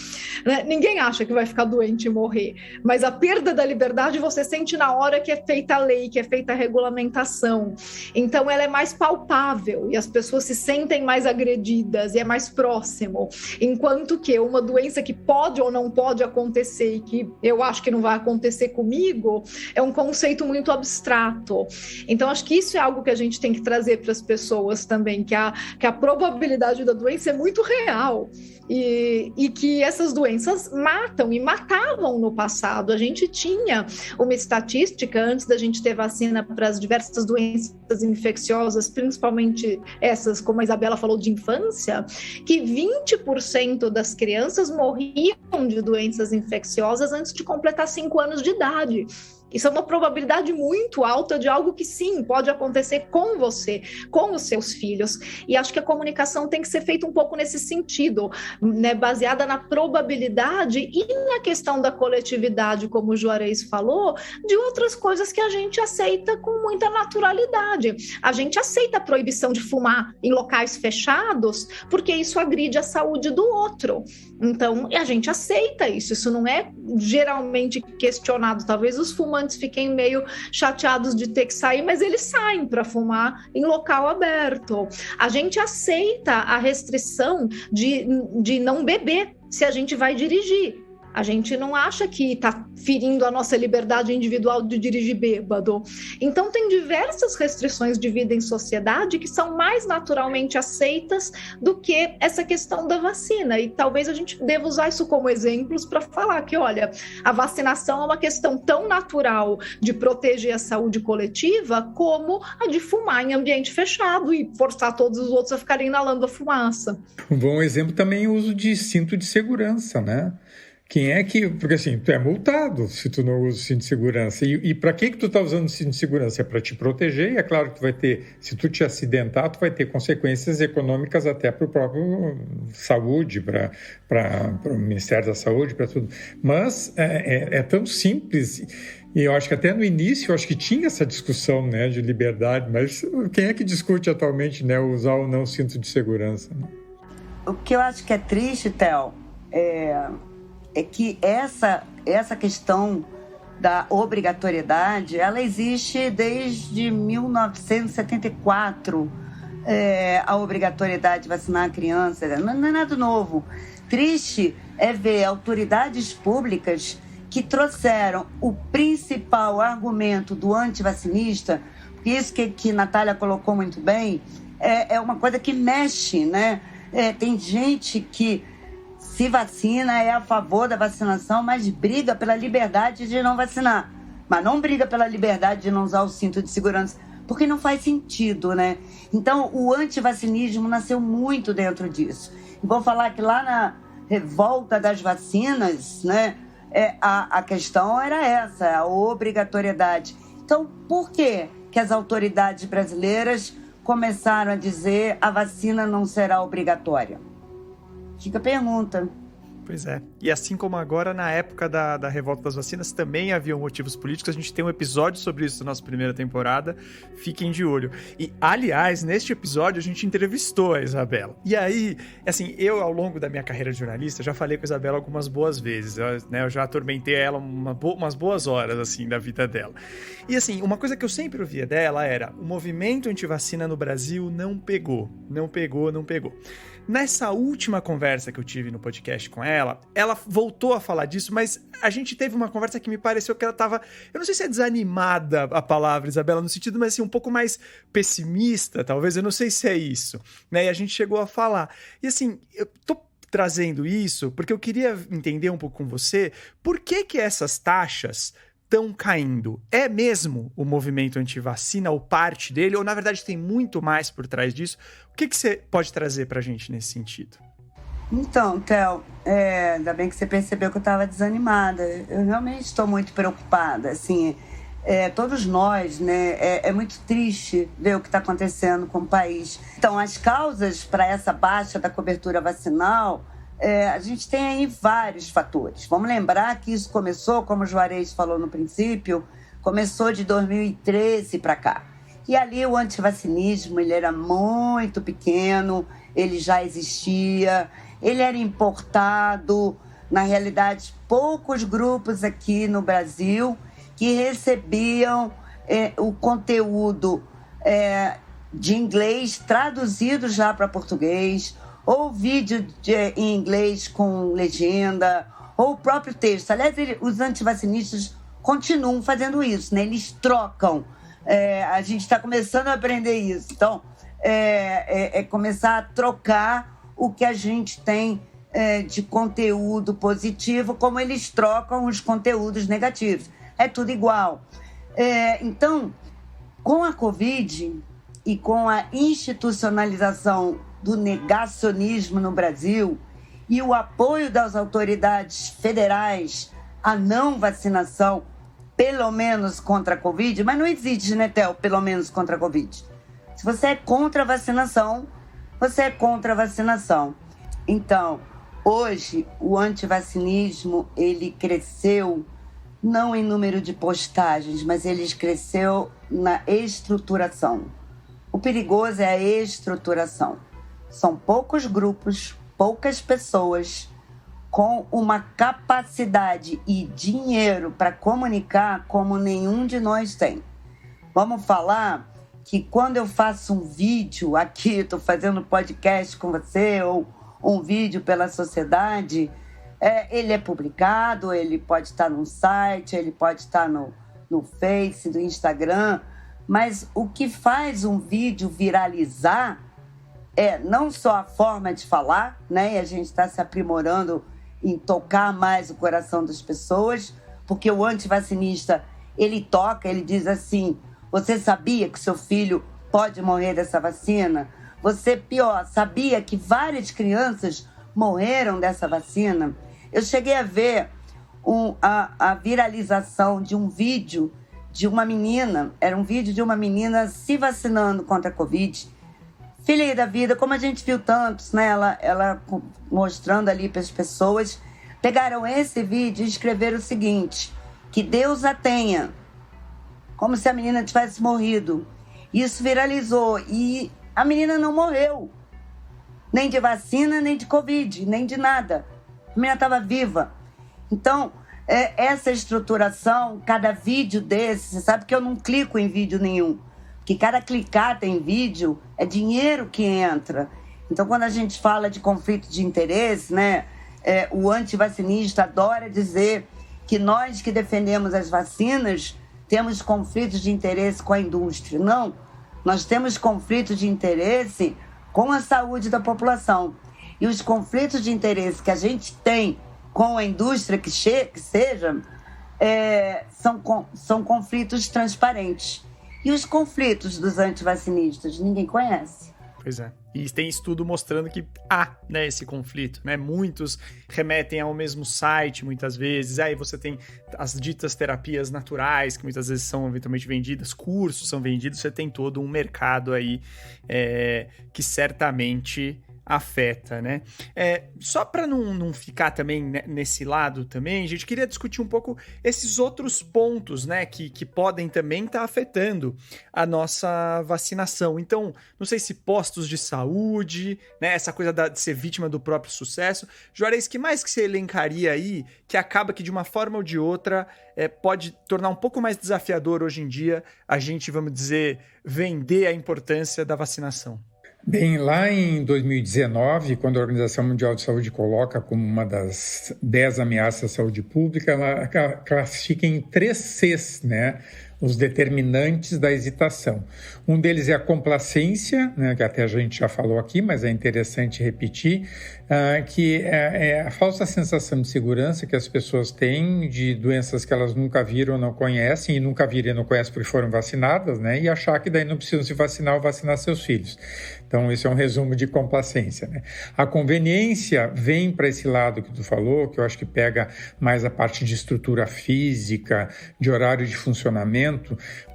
né? Ninguém acha que vai ficar doente e morrer, mas a perda da liberdade você sente na hora que é feita a lei, que é feita a regulamentação, então ela é mais palpável, e as pessoas se sentem mais agredidas e é mais próximo, enquanto que uma doença que pode ou não pode acontecer e que eu acho que não vai acontecer comigo, é um conceito muito abstrato. Então acho que isso é algo que a gente tem que trazer para as pessoas também, que a probabilidade da doença é muito real, e que essas doenças matam e matavam no passado. A gente tinha uma estatística antes da gente ter vacina para as diversas doenças infecciosas, principalmente essas, como a Isabela falou, de infância, que 20% das crianças morriam de doenças infecciosas antes de completar 5 anos de idade. Isso é uma probabilidade muito alta de algo que sim, pode acontecer com você, com os seus filhos. E acho que a comunicação tem que ser feita um pouco nesse sentido, né? Baseada na probabilidade e na questão da coletividade, como o Juarez falou, de outras coisas que a gente aceita com muita naturalidade. A gente aceita a proibição de fumar em locais fechados porque isso agride a saúde do outro. Então, a gente aceita isso. Isso não é geralmente questionado. Talvez os fumantes fiquem meio chateados de ter que sair, mas eles saem para fumar em local aberto. A gente aceita a restrição de não beber se a gente vai dirigir. A gente não acha que está ferindo a nossa liberdade individual de dirigir bêbado. Então, tem diversas restrições de vida em sociedade que são mais naturalmente aceitas do que essa questão da vacina. E talvez a gente deva usar isso como exemplos para falar que, olha, a vacinação é uma questão tão natural de proteger a saúde coletiva como a de fumar em ambiente fechado e forçar todos os outros a ficarem inalando a fumaça. Um bom exemplo também é o uso de cinto de segurança, né? Quem é que... Porque assim, tu é multado se tu não usa o cinto de segurança. E para que tu tá usando o cinto de segurança? É para te proteger, e é claro que tu vai ter... Se tu te acidentar, tu vai ter consequências econômicas até para o próprio saúde, para o Ministério da Saúde, para tudo. Mas é tão simples... E eu acho que até no início, eu acho que tinha essa discussão, né, de liberdade, mas quem é que discute atualmente, né, usar ou não o cinto de segurança? Né? O que eu acho que é triste, Theo, é que essa questão da obrigatoriedade, ela existe desde 1974, a obrigatoriedade de vacinar a criança, não é nada novo. Triste é ver autoridades públicas que trouxeram o principal argumento do antivacinista, porque isso que Natália colocou muito bem, é uma coisa que mexe, né? Tem gente que se vacina, é a favor da vacinação, mas briga pela liberdade de não vacinar. Mas não briga pela liberdade de não usar o cinto de segurança, porque não faz sentido, né? Então, o antivacinismo nasceu muito dentro disso. E vou falar que lá na revolta das vacinas, né, a questão era essa, a obrigatoriedade. Então, por que as autoridades brasileiras começaram a dizer a vacina não será obrigatória? Fica a pergunta. Pois é. E assim como agora, na época da revolta das vacinas, também haviam motivos políticos. A gente tem um episódio sobre isso na nossa primeira temporada. Fiquem de olho. E, aliás, neste episódio, a gente entrevistou a Isabela. E aí, assim, eu, ao longo da minha carreira de jornalista, já falei com a Isabela algumas boas vezes. Eu já atormentei ela umas boas horas, assim, da vida dela. E, assim, uma coisa que eu sempre ouvia dela era: o movimento antivacina no Brasil não pegou. Nessa última conversa que eu tive no podcast com ela voltou a falar disso, mas a gente teve uma conversa que me pareceu que ela estava, eu não sei se é desanimada a palavra, Isabela, no sentido, mas assim, um pouco mais pessimista, talvez, eu não sei se é isso, né? E a gente chegou a falar. E assim, eu tô trazendo isso porque eu queria entender um pouco com você por que essas taxas estão caindo. É mesmo o movimento antivacina ou parte dele? Ou, na verdade, tem muito mais por trás disso? O que você pode trazer para a gente nesse sentido? Então, Theo, ainda bem que você percebeu que eu estava desanimada. Eu realmente estou muito preocupada. Assim, todos nós, né? É muito triste ver o que está acontecendo com o país. Então, as causas para essa baixa da cobertura vacinal... a gente tem aí vários fatores. Vamos lembrar que isso começou, como o Juarez falou no princípio, começou de 2013 para cá. E ali o antivacinismo, ele era muito pequeno, ele já existia, ele era importado. Na realidade, poucos grupos aqui no Brasil que recebiam o conteúdo de inglês traduzido já para português, ou vídeo em inglês com legenda, ou o próprio texto. Aliás, os antivacinistas continuam fazendo isso, né? Eles trocam. A gente está começando a aprender isso. Então, começar a trocar o que a gente tem de conteúdo positivo, como eles trocam os conteúdos negativos. É tudo igual. Então, com a Covid e com a institucionalização do negacionismo no Brasil e o apoio das autoridades federais à não vacinação pelo menos contra a Covid, mas não existe, né, Theo, pelo menos contra a Covid. Se você é contra a vacinação, você é contra a vacinação. Então, hoje, o antivacinismo, ele cresceu não em número de postagens, mas ele cresceu na estruturação. O perigoso é a estruturação. São poucos grupos, poucas pessoas com uma capacidade e dinheiro para comunicar como nenhum de nós tem. Vamos falar que quando eu faço um vídeo aqui, estou fazendo podcast com você, ou um vídeo pela sociedade, ele é publicado, ele pode estar num site, ele pode estar no Face, no Instagram, mas o que faz um vídeo viralizar é não só a forma de falar, né? E a gente está se aprimorando em tocar mais o coração das pessoas, porque o antivacinista, ele toca, ele diz assim: você sabia que seu filho pode morrer dessa vacina? Você, pior, sabia que várias crianças morreram dessa vacina? Eu cheguei a ver a viralização de um vídeo de uma menina, era um vídeo de uma menina se vacinando contra a Covid. Filha da vida, como a gente viu tantos, né? Ela mostrando ali para as pessoas, pegaram esse vídeo e escreveram o seguinte: que Deus a tenha, como se a menina tivesse morrido. Isso viralizou e a menina não morreu, nem de vacina, nem de Covid, nem de nada. A menina estava viva. Então, essa estruturação, cada vídeo desse, você sabe que eu não clico em vídeo nenhum, que cada clicada em vídeo é dinheiro que entra. Então, quando a gente fala de conflito de interesse, né, o antivacinista adora dizer que nós que defendemos as vacinas temos conflitos de interesse com a indústria. Não, nós temos conflitos de interesse com a saúde da população. E os conflitos de interesse que a gente tem com a indústria que seja, são conflitos transparentes. E os conflitos dos antivacinistas, ninguém conhece. Pois é. E tem estudo mostrando que há, né, esse conflito, né? Muitos remetem ao mesmo site, muitas vezes. Aí você tem as ditas terapias naturais, que muitas vezes são eventualmente vendidas, cursos são vendidos, você tem todo um mercado aí que certamente afeta, né? Só para não ficar também nesse lado também, a gente queria discutir um pouco esses outros pontos, né, que podem também estar afetando a nossa vacinação. Então, não sei se postos de saúde, né, essa coisa de ser vítima do próprio sucesso. Juarez, que mais que você elencaria aí que acaba que de uma forma ou de outra pode tornar um pouco mais desafiador hoje em dia a gente, vamos dizer, vender a importância da vacinação? Bem, lá em 2019, quando a Organização Mundial de Saúde coloca como uma das 10 ameaças à saúde pública, ela classifica em 3 Cs, né? Os determinantes da hesitação. Um deles é a complacência, né, que até a gente já falou aqui, mas é interessante repetir, que é a falsa sensação de segurança que as pessoas têm de doenças que elas nunca viram ou não conhecem, e nunca viram e não conhecem porque foram vacinadas, né, e achar que daí não precisam se vacinar ou vacinar seus filhos. Então, esse é um resumo de complacência, né? A conveniência vem para esse lado que tu falou, que eu acho que pega mais a parte de estrutura física, de horário de funcionamento,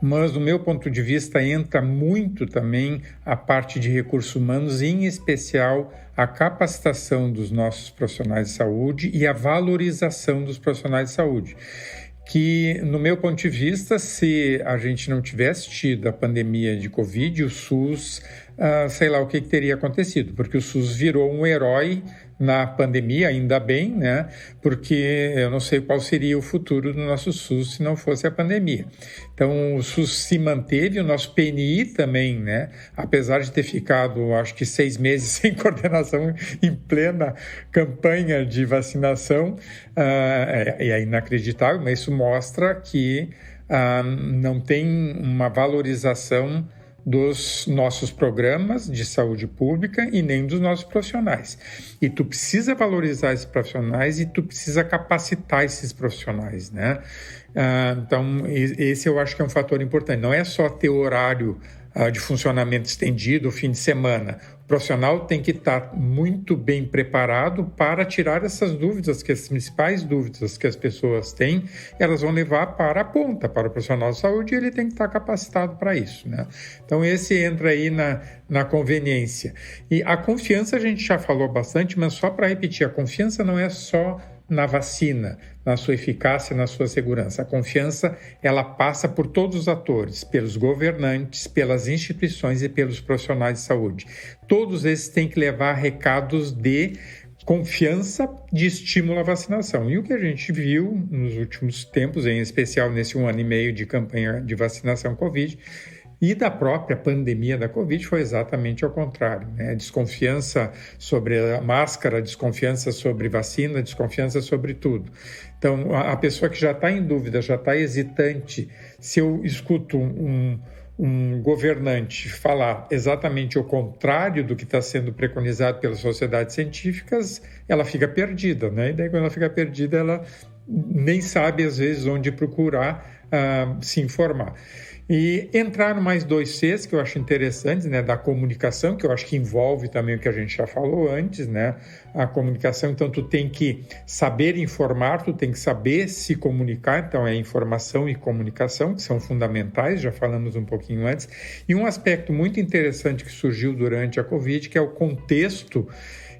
mas, do meu ponto de vista, entra muito também a parte de recursos humanos, em especial a capacitação dos nossos profissionais de saúde e a valorização dos profissionais de saúde. Que, no meu ponto de vista, se a gente não tivesse tido a pandemia de Covid, o SUS, sei lá o que teria acontecido, porque o SUS virou um herói na pandemia, ainda bem, né? Porque eu não sei qual seria o futuro do nosso SUS se não fosse a pandemia. Então, o SUS se manteve, o nosso PNI também, né? Apesar de ter ficado, acho que 6 meses sem coordenação, em plena campanha de vacinação, é inacreditável, mas isso mostra que não tem uma valorização dos nossos programas de saúde pública e nem dos nossos profissionais. E tu precisa valorizar esses profissionais e tu precisa capacitar esses profissionais, né? Então, esse eu acho que é um fator importante. Não é só ter horário de funcionamento estendido, fim de semana. O profissional tem que estar muito bem preparado para tirar essas dúvidas, que as principais dúvidas que as pessoas têm, elas vão levar para a ponta, para o profissional de saúde, e ele tem que estar capacitado para isso, né? Então, esse entra aí na conveniência. E a confiança a gente já falou bastante, mas só para repetir, a confiança não é só na vacina, na sua eficácia, na sua segurança. A confiança, ela passa por todos os atores, pelos governantes, pelas instituições e pelos profissionais de saúde. Todos esses têm que levar recados de confiança, de estímulo à vacinação. E o que a gente viu nos últimos tempos, em especial nesse 1 ano e meio de campanha de vacinação Covid, e da própria pandemia da Covid, foi exatamente ao contrário, né? Desconfiança sobre a máscara, desconfiança sobre vacina, desconfiança sobre tudo. Então, a pessoa que já está em dúvida, já está hesitante, se eu escuto um governante falar exatamente o contrário do que está sendo preconizado pelas sociedades científicas, ela fica perdida, né? E daí, quando ela fica perdida, ela nem sabe, às vezes, onde procurar se informar. E entrar no mais 2 Cs, que eu acho interessantes, né, da comunicação, que eu acho que envolve também o que a gente já falou antes, né, a comunicação. Então, tu tem que saber informar, tu tem que saber se comunicar, então é informação e comunicação, que são fundamentais, já falamos um pouquinho antes. E um aspecto muito interessante que surgiu durante a Covid, que é o contexto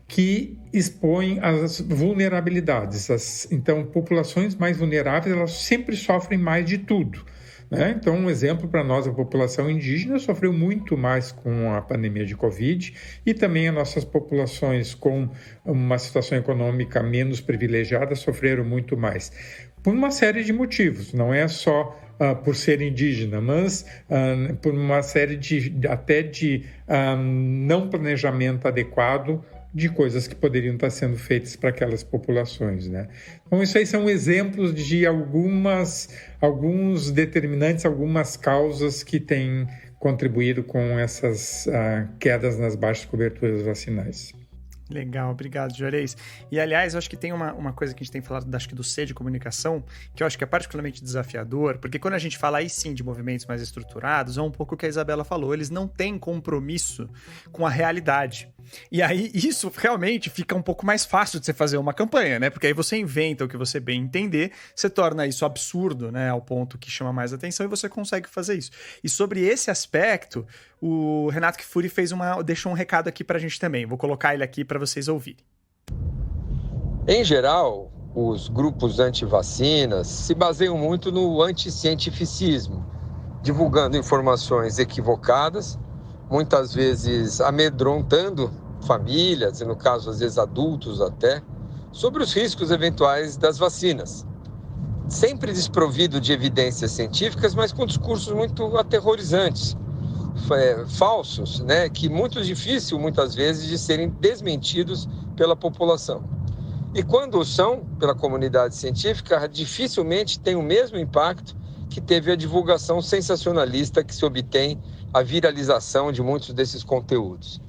que expõe as vulnerabilidades. Então, populações mais vulneráveis, elas sempre sofrem mais de tudo. Então, um exemplo para nós, a população indígena sofreu muito mais com a pandemia de Covid, e também as nossas populações com uma situação econômica menos privilegiada sofreram muito mais. Por uma série de motivos, não é só por ser indígena, mas por uma série de não planejamento adequado de coisas que poderiam estar sendo feitas para aquelas populações, né? Então, isso aí são exemplos de alguns determinantes, algumas causas que têm contribuído com essas quedas nas baixas coberturas vacinais. Legal, obrigado, Juarez. E, aliás, eu acho que tem uma coisa que a gente tem falado, acho que do C de comunicação, que eu acho que é particularmente desafiador, porque quando a gente fala aí sim de movimentos mais estruturados, é um pouco o que a Isabela falou, eles não têm compromisso com a realidade. E aí isso realmente fica um pouco mais fácil de você fazer uma campanha, né? Porque aí você inventa o que você bem entender, você torna isso absurdo, né? Ao ponto que chama mais atenção, e você consegue fazer isso. E sobre esse aspecto, o Renato Kfouri deixou um recado aqui pra gente também. Vou colocar ele aqui para vocês ouvirem. Em geral, os grupos anti-vacinas se baseiam muito no anticientificismo, divulgando informações equivocadas, muitas vezes amedrontando famílias, e no caso, às vezes, adultos até, sobre os riscos eventuais das vacinas. Sempre desprovido de evidências científicas, mas com discursos muito aterrorizantes, falsos, né, que muito difícil, muitas vezes, de serem desmentidos pela população. E quando são, pela comunidade científica, dificilmente tem o mesmo impacto que teve a divulgação sensacionalista que se obtém a viralização de muitos desses conteúdos.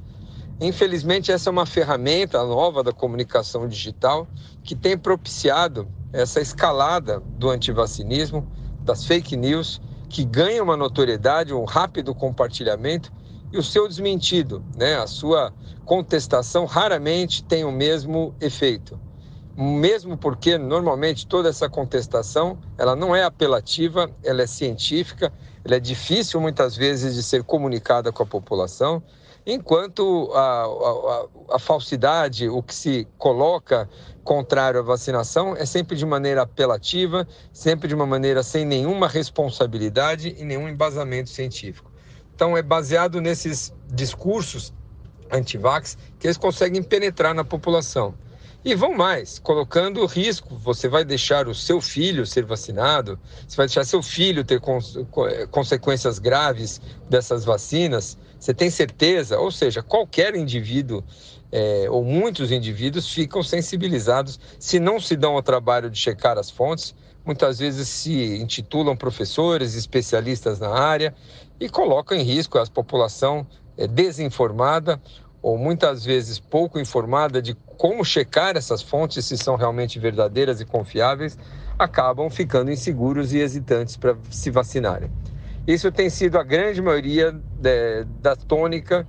Infelizmente, essa é uma ferramenta nova da comunicação digital que tem propiciado essa escalada do antivacinismo, das fake news, que ganha uma notoriedade, um rápido compartilhamento, e o seu desmentido, né? A sua contestação raramente tem o mesmo efeito. Mesmo porque, normalmente, toda essa contestação, ela não é apelativa, ela é científica, ela é difícil, muitas vezes, de ser comunicada com a população, enquanto a falsidade, o que se coloca contrário à vacinação, é sempre de maneira apelativa, sempre de uma maneira sem nenhuma responsabilidade e nenhum embasamento científico. Então, é baseado nesses discursos anti-vax que eles conseguem penetrar na população. E vão mais, colocando risco. Você vai deixar o seu filho ser vacinado, você vai deixar seu filho ter consequências graves dessas vacinas, você tem certeza? Ou seja, qualquer indivíduo, ou muitos indivíduos, ficam sensibilizados se não se dão ao trabalho de checar as fontes, muitas vezes se intitulam professores, especialistas na área, e colocam em risco a população desinformada, ou muitas vezes pouco informada de como checar essas fontes, se são realmente verdadeiras e confiáveis, acabam ficando inseguros e hesitantes para se vacinarem. Isso tem sido a grande maioria da tônica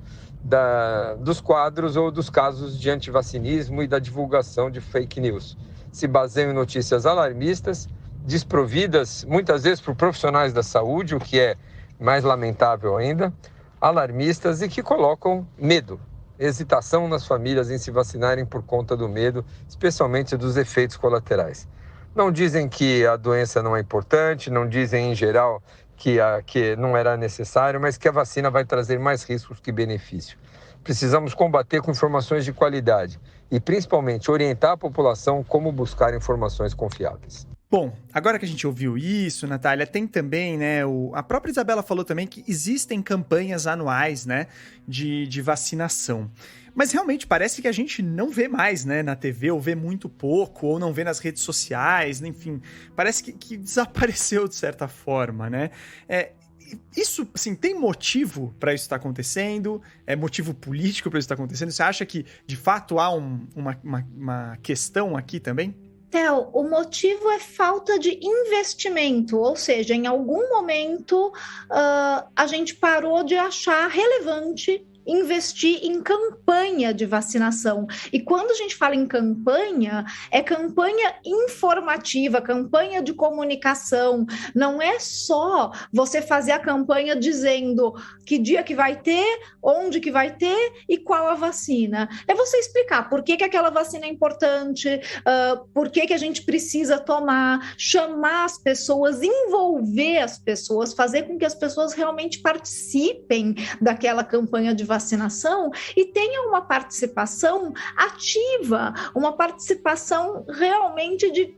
dos quadros ou dos casos de antivacinismo e da divulgação de fake news. Se baseiam em notícias alarmistas, desprovidas muitas vezes por profissionais da saúde, o que é mais lamentável ainda, alarmistas e que colocam medo, hesitação nas famílias em se vacinarem por conta do medo, especialmente dos efeitos colaterais. Não dizem que a doença não é importante, não dizem em geral que não era necessário, mas que a vacina vai trazer mais riscos que benefício. Precisamos combater com informações de qualidade e, principalmente, orientar a população como buscar informações confiáveis. Bom, agora que a gente ouviu isso, Natália, tem também, né, a própria Isabela falou também que existem campanhas anuais, né, de vacinação. Mas realmente parece que a gente não vê mais, né, na TV, ou vê muito pouco, ou não vê nas redes sociais, enfim, parece que desapareceu de certa forma, né? Isso, assim, tem motivo para isso estar acontecendo? É motivo político para isso estar acontecendo? Você acha que, de fato, há uma questão aqui também? Theo, o motivo é falta de investimento, ou seja, em algum momento a gente parou de achar relevante investir em campanha de vacinação. E quando a gente fala em campanha, é campanha informativa, campanha de comunicação. Não é só você fazer a campanha dizendo que dia que vai ter, onde que vai ter e qual a vacina. É você explicar por que aquela vacina é importante, por que a gente precisa tomar, chamar as pessoas, envolver as pessoas, fazer com que as pessoas realmente participem daquela campanha de vacinação e tenha uma participação ativa, uma participação realmente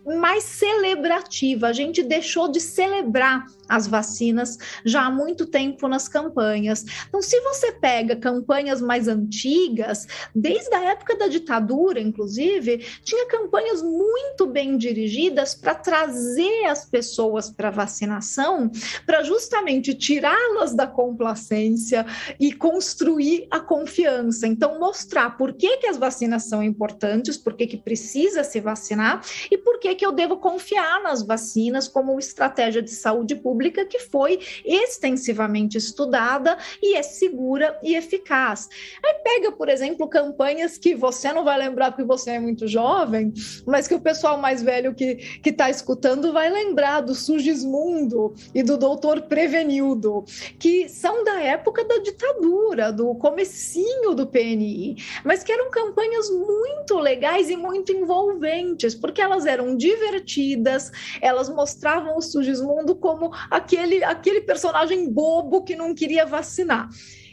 mais celebrativa. A gente deixou de celebrar as vacinas já há muito tempo nas campanhas. Então, se você pega campanhas mais antigas, desde a época da ditadura, inclusive, tinha campanhas muito bem dirigidas para trazer as pessoas para a vacinação, para justamente tirá-las da complacência e construir a confiança. Então, mostrar por que as vacinas são importantes, por que precisa se vacinar e por que eu devo confiar nas vacinas como estratégia de saúde pública que foi extensivamente estudada e é segura e eficaz. Aí pega, por exemplo, campanhas que você não vai lembrar porque você é muito jovem, mas que o pessoal mais velho que está escutando vai lembrar do Sugismundo e do Doutor Prevenildo, que são da época da ditadura, do comecinho do PNI, mas que eram campanhas muito legais e muito envolventes, porque elas eram divertidas, elas mostravam o Sugismundo como aquele personagem bobo que não queria vacinar.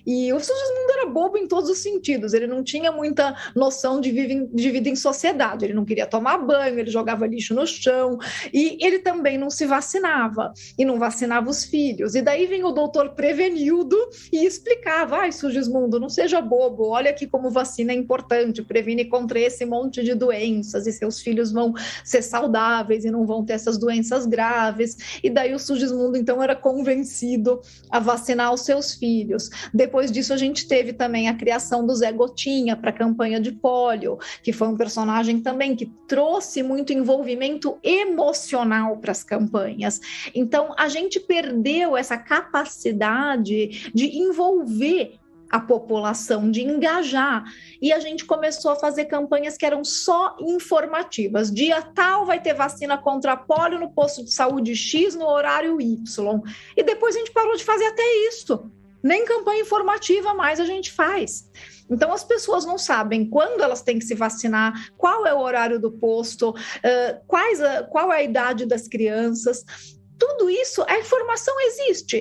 E o Sugismundo era bobo em todos os sentidos, ele não tinha muita noção de vida em sociedade, ele não queria tomar banho, ele jogava lixo no chão, e ele também não se vacinava, e não vacinava os filhos. E daí vem o doutor Prevenildo e explicava, Sugismundo, não seja bobo, olha aqui como vacina é importante, previne contra esse monte de doenças, e seus filhos vão ser saudáveis e não vão ter essas doenças graves. E daí o Sugismundo, então, era convencido a vacinar os seus filhos. Depois disso, a gente teve também a criação do Zé Gotinha para a campanha de pólio, que foi um personagem também que trouxe muito envolvimento emocional para as campanhas. Então, a gente perdeu essa capacidade de envolver a população, de engajar, e a gente começou a fazer campanhas que eram só informativas. Dia tal vai ter vacina contra pólio no posto de saúde X no horário Y, e depois a gente parou de fazer até isso. Nem campanha informativa mais a gente faz. Então, as pessoas não sabem quando elas têm que se vacinar, qual é o horário do posto, qual é a idade das crianças. Tudo isso, a informação existe,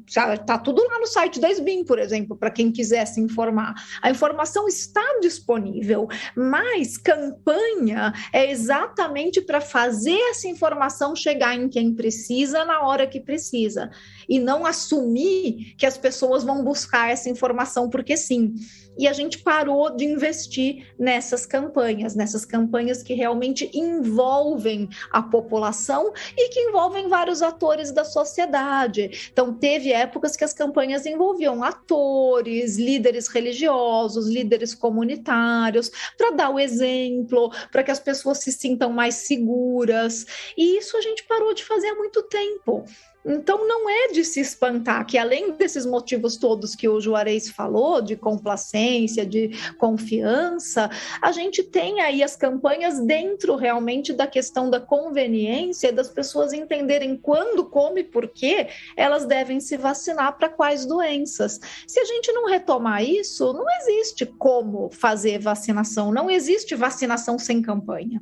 está tudo lá no site da SBIM, por exemplo, para quem quiser se informar. A informação está disponível, mas campanha é exatamente para fazer essa informação chegar em quem precisa na hora que precisa, e não assumir que as pessoas vão buscar essa informação porque sim. E a gente parou de investir nessas campanhas que realmente envolvem a população e que envolvem vários atores da sociedade. Então, teve épocas que as campanhas envolviam atores, líderes religiosos, líderes comunitários, para dar o exemplo, para que as pessoas se sintam mais seguras. E isso a gente parou de fazer há muito tempo. Então, não é de se espantar que, além desses motivos todos que o Juarez falou, de complacência, de confiança, a gente tem aí as campanhas dentro realmente da questão da conveniência, das pessoas entenderem quando, como e por que elas devem se vacinar para quais doenças. Se a gente não retomar isso, não existe como fazer vacinação, não existe vacinação sem campanha.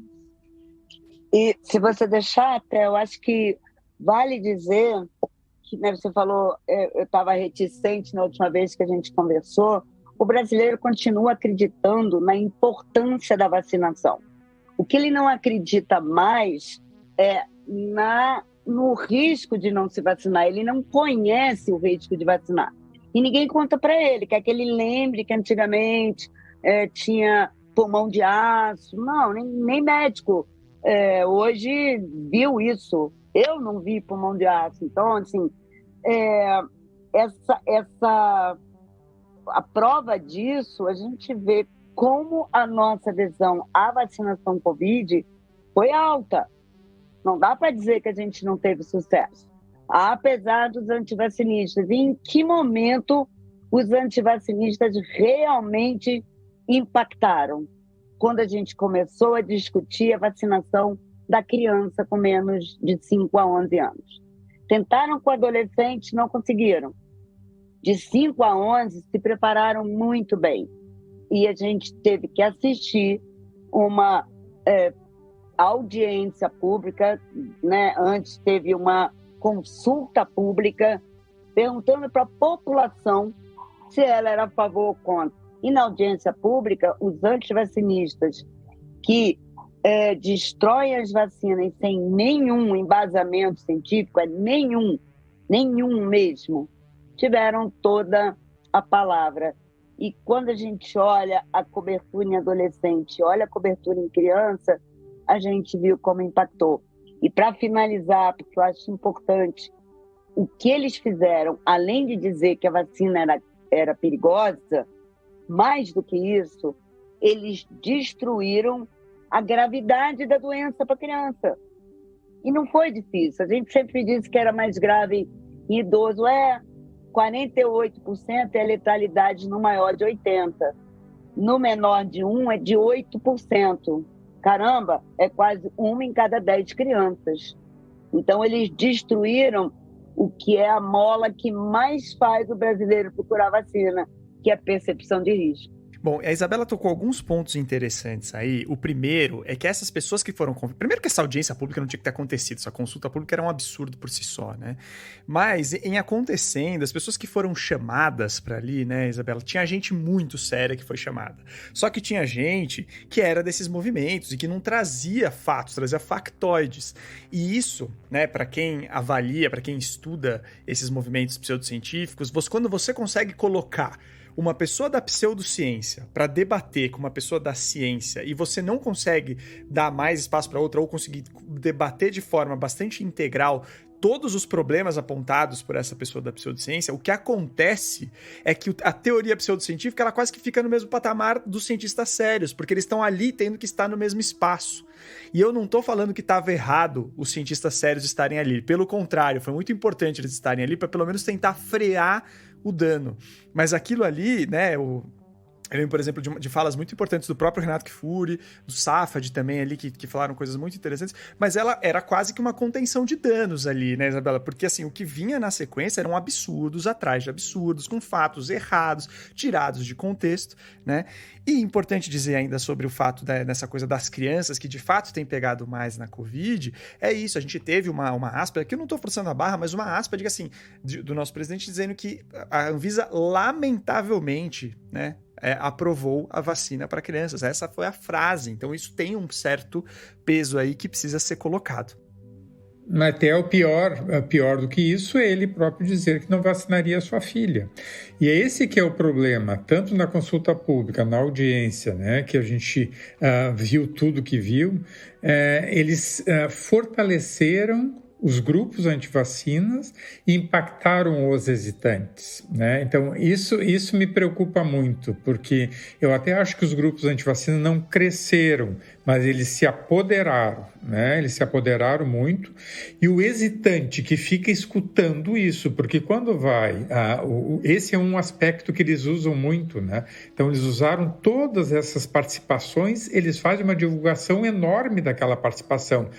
E se você deixar, até eu acho que vale dizer que, né, você falou, eu estava reticente na última vez que a gente conversou, o brasileiro continua acreditando na importância da vacinação. O que ele não acredita mais é no risco de não se vacinar. Ele não conhece o risco de vacinar. E ninguém conta para ele, quer que ele lembre que antigamente tinha pulmão de aço. Não, nem médico hoje viu isso. Eu não vi pulmão de aço. Então, assim, a prova disso, a gente vê como a nossa adesão à vacinação Covid foi alta. Não dá para dizer que a gente não teve sucesso. Apesar dos antivacinistas. E em que momento os antivacinistas realmente impactaram? Quando a gente começou a discutir a vacinação da criança com menos de 5 a 11 anos. Tentaram com adolescentes, não conseguiram. De 5 a 11 se prepararam muito bem. E a gente teve que assistir uma audiência pública, né? Antes teve uma consulta pública perguntando para a população se ela era a favor ou contra. E na audiência pública, os antivacinistas que destroem as vacinas sem nenhum embasamento científico, nenhum mesmo, tiveram toda a palavra. E quando a gente olha a cobertura em adolescente, olha a cobertura em criança, a gente viu como impactou. E para finalizar, porque eu acho importante, o que eles fizeram, além de dizer que a vacina era perigosa, mais do que isso, eles destruíram a gravidade da doença para a criança. E não foi difícil. A gente sempre disse que era mais grave em idoso. 48% é a letalidade no maior de 80%. No menor de 1 é de 8%. Caramba, é quase 1 em cada 10 crianças. Então, eles destruíram o que é a mola que mais faz o brasileiro procurar vacina, que é a percepção de risco. Bom, a Isabela tocou alguns pontos interessantes aí. O primeiro é que essas pessoas que foram... Primeiro que essa audiência pública não tinha que ter acontecido, essa consulta pública era um absurdo por si só, né? Mas, em acontecendo, as pessoas que foram chamadas para ali, né, Isabela, tinha gente muito séria que foi chamada. Só que tinha gente que era desses movimentos e que não trazia fatos, trazia factoides. E isso, né, para quem avalia, para quem estuda esses movimentos pseudocientíficos, quando você consegue colocar uma pessoa da pseudociência para debater com uma pessoa da ciência e você não consegue dar mais espaço para outra ou conseguir debater de forma bastante integral todos os problemas apontados por essa pessoa da pseudociência, o que acontece é que a teoria pseudocientífica ela quase que fica no mesmo patamar dos cientistas sérios, porque eles estão ali tendo que estar no mesmo espaço. E eu não estou falando que estava errado os cientistas sérios estarem ali. Pelo contrário, foi muito importante eles estarem ali para pelo menos tentar frear o dano. Mas aquilo ali, né, eu lembro, por exemplo, de falas muito importantes do próprio Renato Kfouri, do Safad também ali, que falaram coisas muito interessantes, mas ela era quase que uma contenção de danos ali, né, Isabela? Porque, assim, o que vinha na sequência eram absurdos atrás de absurdos, com fatos errados, tirados de contexto, né? E importante dizer ainda sobre o fato dessa coisa das crianças, que de fato tem pegado mais na Covid, é isso, a gente teve uma aspa, aqui eu não estou forçando a barra, mas uma aspa, diga assim, do nosso presidente dizendo que a Anvisa, lamentavelmente, né, aprovou a vacina para crianças. Essa foi a frase. Então isso tem um certo peso aí que precisa ser colocado. Até o pior do que isso é ele próprio dizer que não vacinaria a sua filha. E é esse que é o problema, tanto na consulta pública, na audiência, né, que a gente viu tudo que viu, eles fortaleceram os grupos antivacinas e impactaram os hesitantes, né? Então, isso me preocupa muito, porque eu até acho que os grupos antivacina não cresceram, mas eles se apoderaram, né? Eles se apoderaram muito. E o hesitante que fica escutando isso, porque quando vai... esse é um aspecto que eles usam muito, né? Então, eles usaram todas essas participações, eles fazem uma divulgação enorme daquela participação.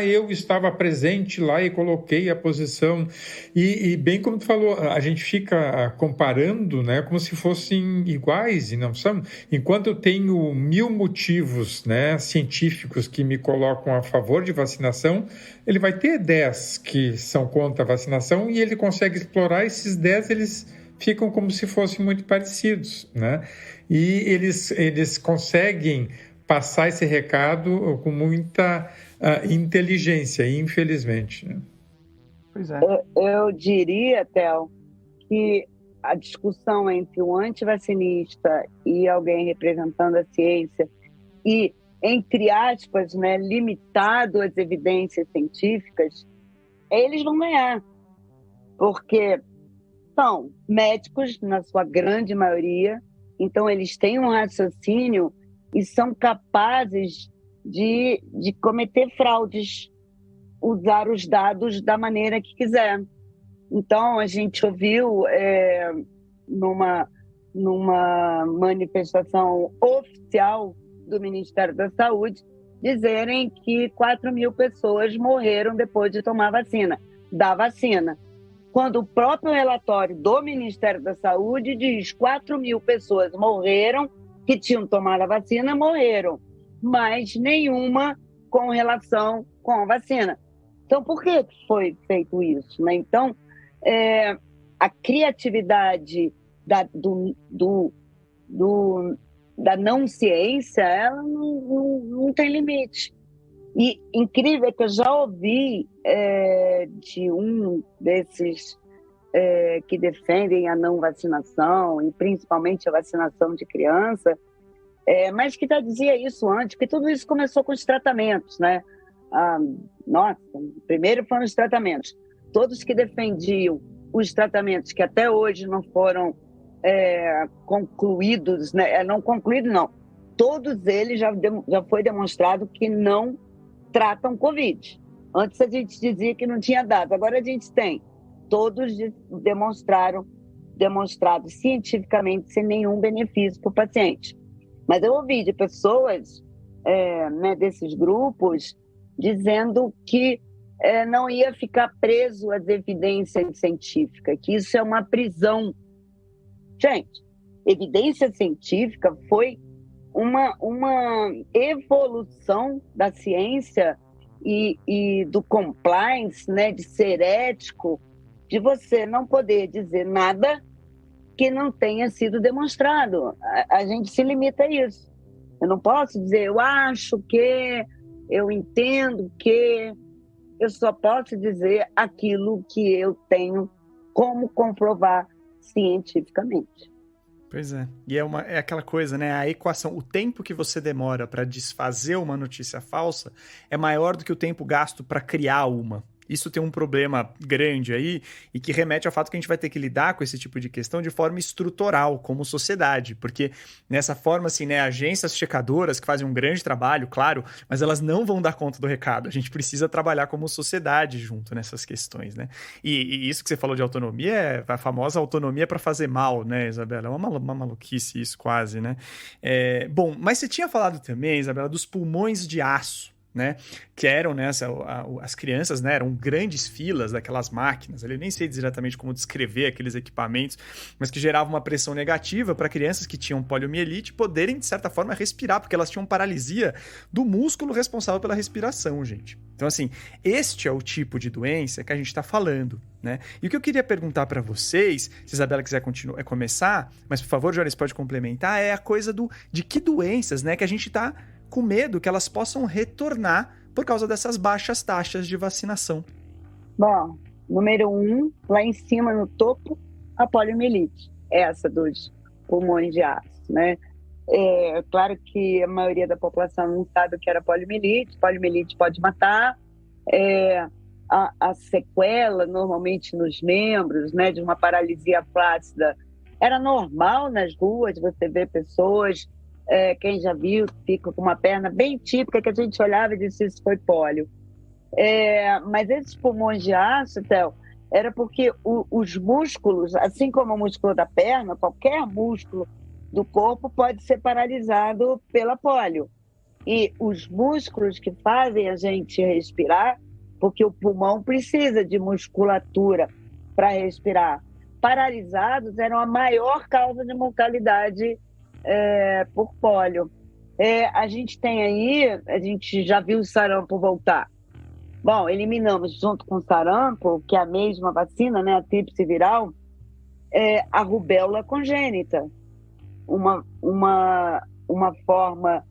Eu estava presente lá e coloquei a posição. E bem como tu falou, a gente fica comparando, né, como se fossem iguais, e não são. Enquanto eu tenho 1000 motivos, né, científicos que me colocam a favor de vacinação, ele vai ter 10 que são contra a vacinação e ele consegue explorar esses 10, eles ficam como se fossem muito parecidos, né? E eles conseguem passar esse recado com muita inteligência, infelizmente, né? Pois é. Eu diria, Théo, que a discussão entre o antivacinista e alguém representando a ciência e, entre aspas, né, limitado às evidências científicas, eles vão ganhar. Porque são médicos, na sua grande maioria, então eles têm um raciocínio e são capazes de cometer fraudes, usar os dados da maneira que quiser. Então, a gente ouviu numa manifestação oficial do Ministério da Saúde dizerem que 4.000 pessoas morreram depois de tomar da vacina. Quando o próprio relatório do Ministério da Saúde diz 4.000 pessoas morreram, que tinham tomado a vacina, morreram, mas nenhuma com relação com a vacina. Então, por que foi feito isso, né? Então, a criatividade da não ciência, ela não tem limite. E incrível é que eu já ouvi de um desses que defendem a não vacinação, e principalmente a vacinação de criança, mas que já dizia isso antes, que tudo isso começou com os tratamentos, né? Primeiro foram os tratamentos. Todos que defendiam os tratamentos que até hoje não foram concluídos, né? Não concluídos, não. Todos eles já foi demonstrado que não tratam Covid. Antes a gente dizia que não tinha dado, agora a gente tem. Todos demonstrados cientificamente sem nenhum benefício para o paciente. Mas eu ouvi de pessoas, né, desses grupos, dizendo que não ia ficar preso às evidências científicas, que isso é uma prisão. Gente, evidência científica foi uma evolução da ciência e do compliance, né, de ser ético, de você não poder dizer nada que não tenha sido demonstrado. A gente se limita a isso. Eu não posso dizer, eu acho que, eu entendo que, eu só posso dizer aquilo que eu tenho como comprovar cientificamente. Pois é. E é aquela coisa, né? A equação, o tempo que você demora para desfazer uma notícia falsa é maior do que o tempo gasto para criar uma. Isso tem um problema grande aí e que remete ao fato que a gente vai ter que lidar com esse tipo de questão de forma estrutural, como sociedade, porque nessa forma, assim, né, agências checadoras que fazem um grande trabalho, claro, mas elas não vão dar conta do recado. A gente precisa trabalhar como sociedade junto nessas questões, né? E isso que você falou de autonomia é a famosa autonomia para fazer mal, né, Isabela? É uma maluquice isso quase, né? Bom, mas você tinha falado também, Isabela, dos pulmões de aço, né, que eram, né, as crianças, né, eram grandes filas daquelas máquinas, eu nem sei exatamente como descrever aqueles equipamentos, mas que geravam uma pressão negativa para crianças que tinham poliomielite poderem, de certa forma, respirar, porque elas tinham paralisia do músculo responsável pela respiração, gente. Então, assim, este é o tipo de doença que a gente está falando, né? E o que eu queria perguntar para vocês, se a Isabela quiser começar, mas, por favor, Joris, pode complementar, é a coisa de que doenças, né, que a gente está com medo que elas possam retornar por causa dessas baixas taxas de vacinação. Bom, número 1, lá em cima no topo, a poliomielite, essa dos pulmões de aço, né? Claro que a maioria da população não sabe o que era poliomielite pode matar. a sequela, normalmente nos membros, né, de uma paralisia flácida. Era normal nas ruas você ver pessoas, quem já viu, fica com uma perna bem típica, que a gente olhava e disse, isso foi pólio. Mas esses pulmões de aço, Theo, era porque os músculos, assim como o músculo da perna, qualquer músculo do corpo pode ser paralisado pela pólio. E os músculos que fazem a gente respirar, porque o pulmão precisa de musculatura para respirar, paralisados eram a maior causa de mortalidade por pólio. A gente tem aí, a gente já viu o sarampo voltar. Bom, eliminamos junto com o sarampo, que é a mesma vacina, né, a tríplice viral, a rubéola congênita. Uma forma,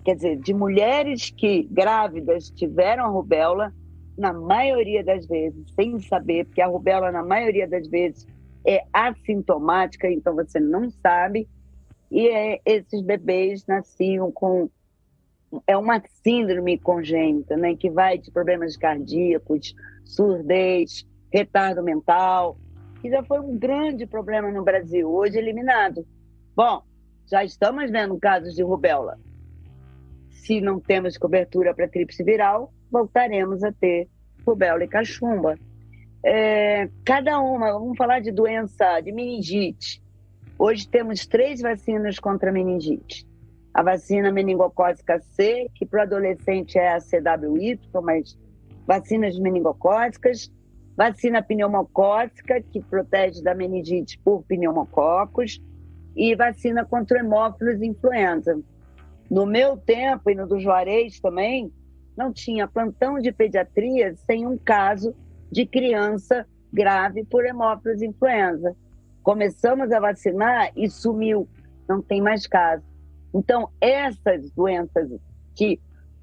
quer dizer, de mulheres que grávidas tiveram a rubéola, na maioria das vezes, sem saber, porque a rubéola, na maioria das vezes, é assintomática, então você não sabe, e esses bebês nasciam com... É uma síndrome congênita, né, que vai de problemas cardíacos, surdez, retardo mental, que já foi um grande problema no Brasil, hoje eliminado. Bom, já estamos vendo casos de rubéola. Se não temos cobertura para tríplice viral, voltaremos a ter rubéola e cachumba. Cada uma, vamos falar de doença, de meningite. Hoje temos 3 vacinas contra meningite. A vacina meningocócica C, que para o adolescente é a CWY, mas vacinas meningocócicas, vacina pneumocócica, que protege da meningite por pneumococos, e vacina contra hemófilos influenza. No meu tempo, e no do Juarez também, não tinha plantão de pediatria sem um caso de criança grave por hemófilos influenza. Começamos a vacinar e sumiu, não tem mais caso. Então, essas doenças que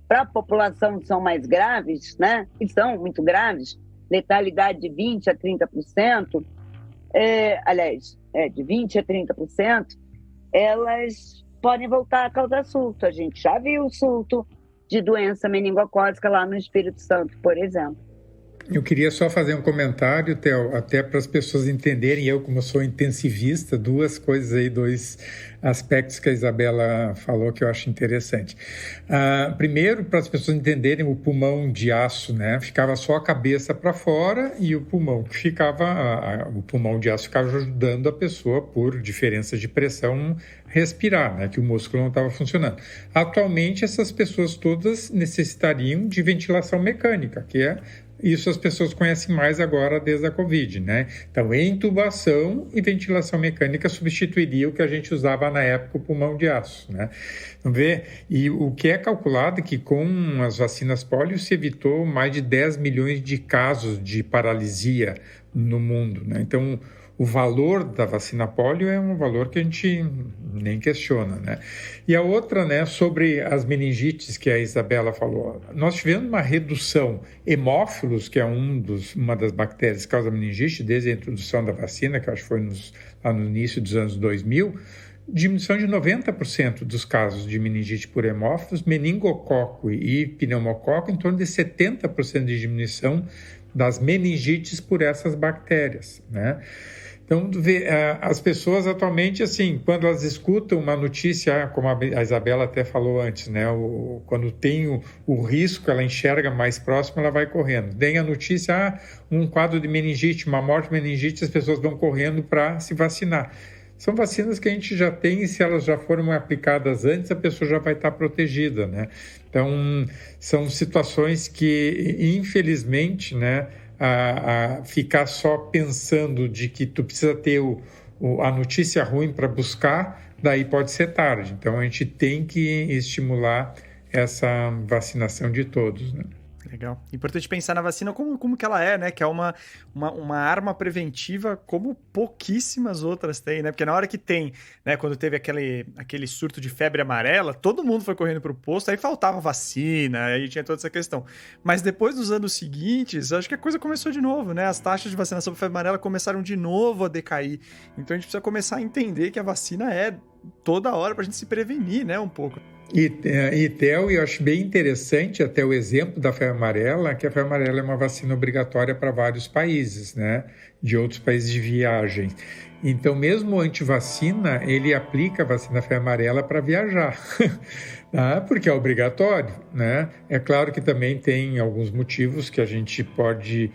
para a população são mais graves, né, e são muito graves, letalidade de 20% a 30%, de 20% a 30%, elas podem voltar a causar surto. A gente já viu o surto de doença meningocócica lá no Espírito Santo, por exemplo. Eu queria só fazer um comentário, Theo, até para as pessoas entenderem, eu como sou intensivista, 2 coisas aí, 2 aspectos que a Isabela falou que eu acho interessante. Primeiro, para as pessoas entenderem o pulmão de aço, né? Ficava só a cabeça para fora e o pulmão que ficava, o pulmão de aço ficava ajudando a pessoa, por diferença de pressão, respirar, né? Que o músculo não estava funcionando. Atualmente, essas pessoas todas necessitariam de ventilação mecânica, que é isso as pessoas conhecem mais agora desde a Covid, né? Então, intubação e ventilação mecânica substituiria o que a gente usava na época, o pulmão de aço, né? Vamos ver? E o que é calculado é que com as vacinas pólio se evitou mais de 10 milhões de casos de paralisia no mundo, né? Então, o valor da vacina pólio é um valor que a gente nem questiona, né? E a outra, né, sobre as meningites que a Isabela falou. Nós tivemos uma redução, hemófilos, que é uma das bactérias que causa meningite, desde a introdução da vacina, que eu acho que foi lá no início dos anos 2000, diminuição de 90% dos casos de meningite por hemófilos, meningococo e pneumococo, em torno de 70% de diminuição das meningites por essas bactérias, né? Então, as pessoas atualmente, assim, quando elas escutam uma notícia, como a Isabela até falou antes, né, quando tem o risco, ela enxerga mais próximo, ela vai correndo. Tem a notícia, um quadro de meningite, uma morte de meningite, as pessoas vão correndo para se vacinar. São vacinas que a gente já tem e se elas já foram aplicadas antes, a pessoa já vai estar protegida, né? Então, são situações que, infelizmente, né, ficar só pensando de que tu precisa ter a notícia ruim para buscar, daí pode ser tarde. Então, a gente tem que estimular essa vacinação de todos, né? Legal. Importante pensar na vacina como que ela é, né? Que é uma arma preventiva como pouquíssimas outras têm, né? Porque na hora que tem, né? Quando teve aquele surto de febre amarela, todo mundo foi correndo pro posto, aí faltava vacina, aí tinha toda essa questão. Mas depois dos anos seguintes, acho que a coisa começou de novo, né? As taxas de vacinação por febre amarela começaram de novo a decair. Então a gente precisa começar a entender que a vacina é toda hora pra gente se prevenir, né? Um pouco. E, Theo, eu acho bem interessante até o exemplo da febre amarela, que a febre amarela é uma vacina obrigatória para vários países, né? De outros países de viagem. Então, mesmo o antivacina, ele aplica a vacina febre amarela para viajar, porque é obrigatório, né? É claro que também tem alguns motivos que a gente pode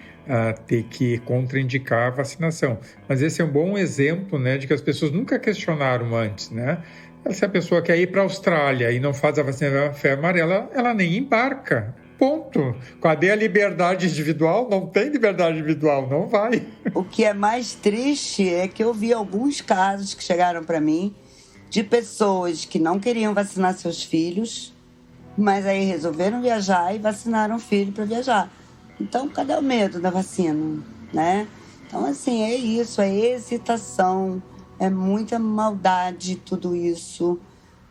ter que contraindicar a vacinação. Mas esse é um bom exemplo, né, de que as pessoas nunca questionaram antes, né? Se a pessoa quer ir para a Austrália e não faz a vacina da febre amarela, ela nem embarca. Ponto. Cadê a liberdade individual? Não tem liberdade individual, não vai. O que é mais triste é que eu vi alguns casos que chegaram para mim de pessoas que não queriam vacinar seus filhos, mas aí resolveram viajar e vacinaram o filho para viajar. Então, cadê o medo da vacina, né? Então, assim, é isso, é hesitação, é muita maldade tudo isso,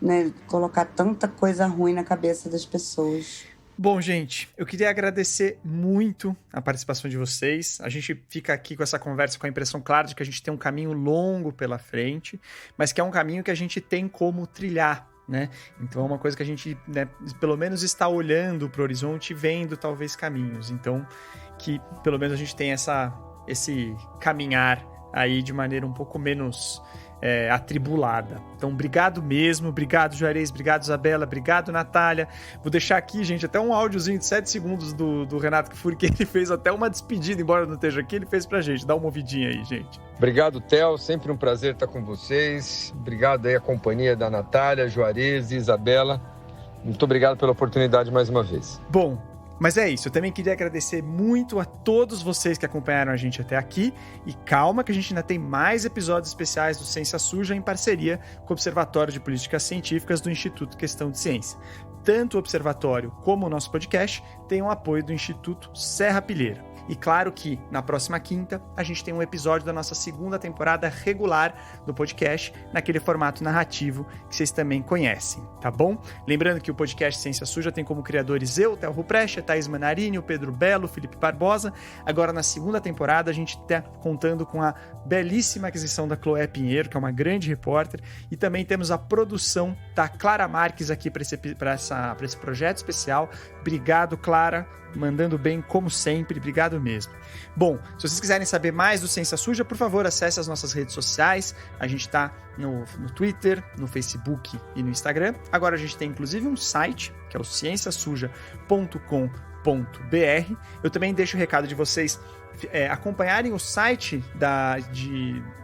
né? Colocar tanta coisa ruim na cabeça das pessoas. Bom, gente, eu queria agradecer muito a participação de vocês. A gente fica aqui com essa conversa com a impressão clara de que a gente tem um caminho longo pela frente, mas que é um caminho que a gente tem como trilhar, né? Então é uma coisa que a gente, né, pelo menos está olhando para o horizonte e vendo talvez caminhos. Então, que pelo menos a gente tem esse caminhar aí de maneira um pouco menos atribulada. Então, obrigado mesmo, obrigado Juarez, obrigado Isabela, obrigado Natália. Vou deixar aqui, gente, até um áudiozinho de 7 segundos do Renato Kfouri, que ele fez até uma despedida, embora não esteja aqui, ele fez pra gente. Dá uma ouvidinha aí, gente. Obrigado, Theo, sempre um prazer estar com vocês. Obrigado aí a companhia da Natália, Juarez e Isabela. Muito obrigado pela oportunidade mais uma vez. Bom, mas é isso, eu também queria agradecer muito a todos vocês que acompanharam a gente até aqui, e calma que a gente ainda tem mais episódios especiais do Ciência Suja em parceria com o Observatório de Políticas Científicas do Instituto Questão de Ciência. Tanto o Observatório como o nosso podcast têm o apoio do Instituto Serra Pilheira. E claro que, na próxima quinta, a gente tem um episódio da nossa segunda temporada regular do podcast, naquele formato narrativo que vocês também conhecem, tá bom? Lembrando que o podcast Ciência Suja tem como criadores eu, Theo Ruprecht, Thaís Manarini, o Pedro Belo, o Felipe Barbosa. Agora, na segunda temporada, a gente está contando com a belíssima aquisição da Chloé Pinheiro, que é uma grande repórter, e também temos a produção da Clara Marques aqui para esse projeto especial. Obrigado, Clara, mandando bem como sempre, obrigado mesmo. Bom, se vocês quiserem saber mais do Ciência Suja, por favor, acesse as nossas redes sociais. A gente está no Twitter, no Facebook e no Instagram. Agora a gente tem inclusive um site, que é o cienciasuja.com.br. Eu também deixo o recado de vocês acompanharem o site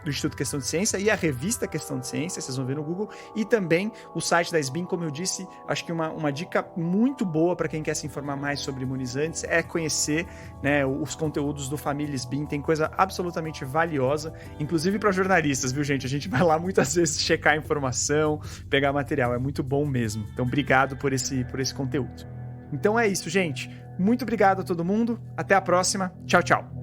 do Instituto Questão de Ciência e a revista Questão de Ciência, vocês vão ver no Google, e também o site da SBIM, como eu disse, acho que uma dica muito boa para quem quer se informar mais sobre imunizantes é conhecer, né, os conteúdos do Família SBIM, tem coisa absolutamente valiosa, inclusive para jornalistas, viu, gente? A gente vai lá muitas vezes checar informação, pegar material, é muito bom mesmo. Então, obrigado por esse conteúdo. Então é isso, gente. Muito obrigado a todo mundo. Até a próxima. Tchau, tchau.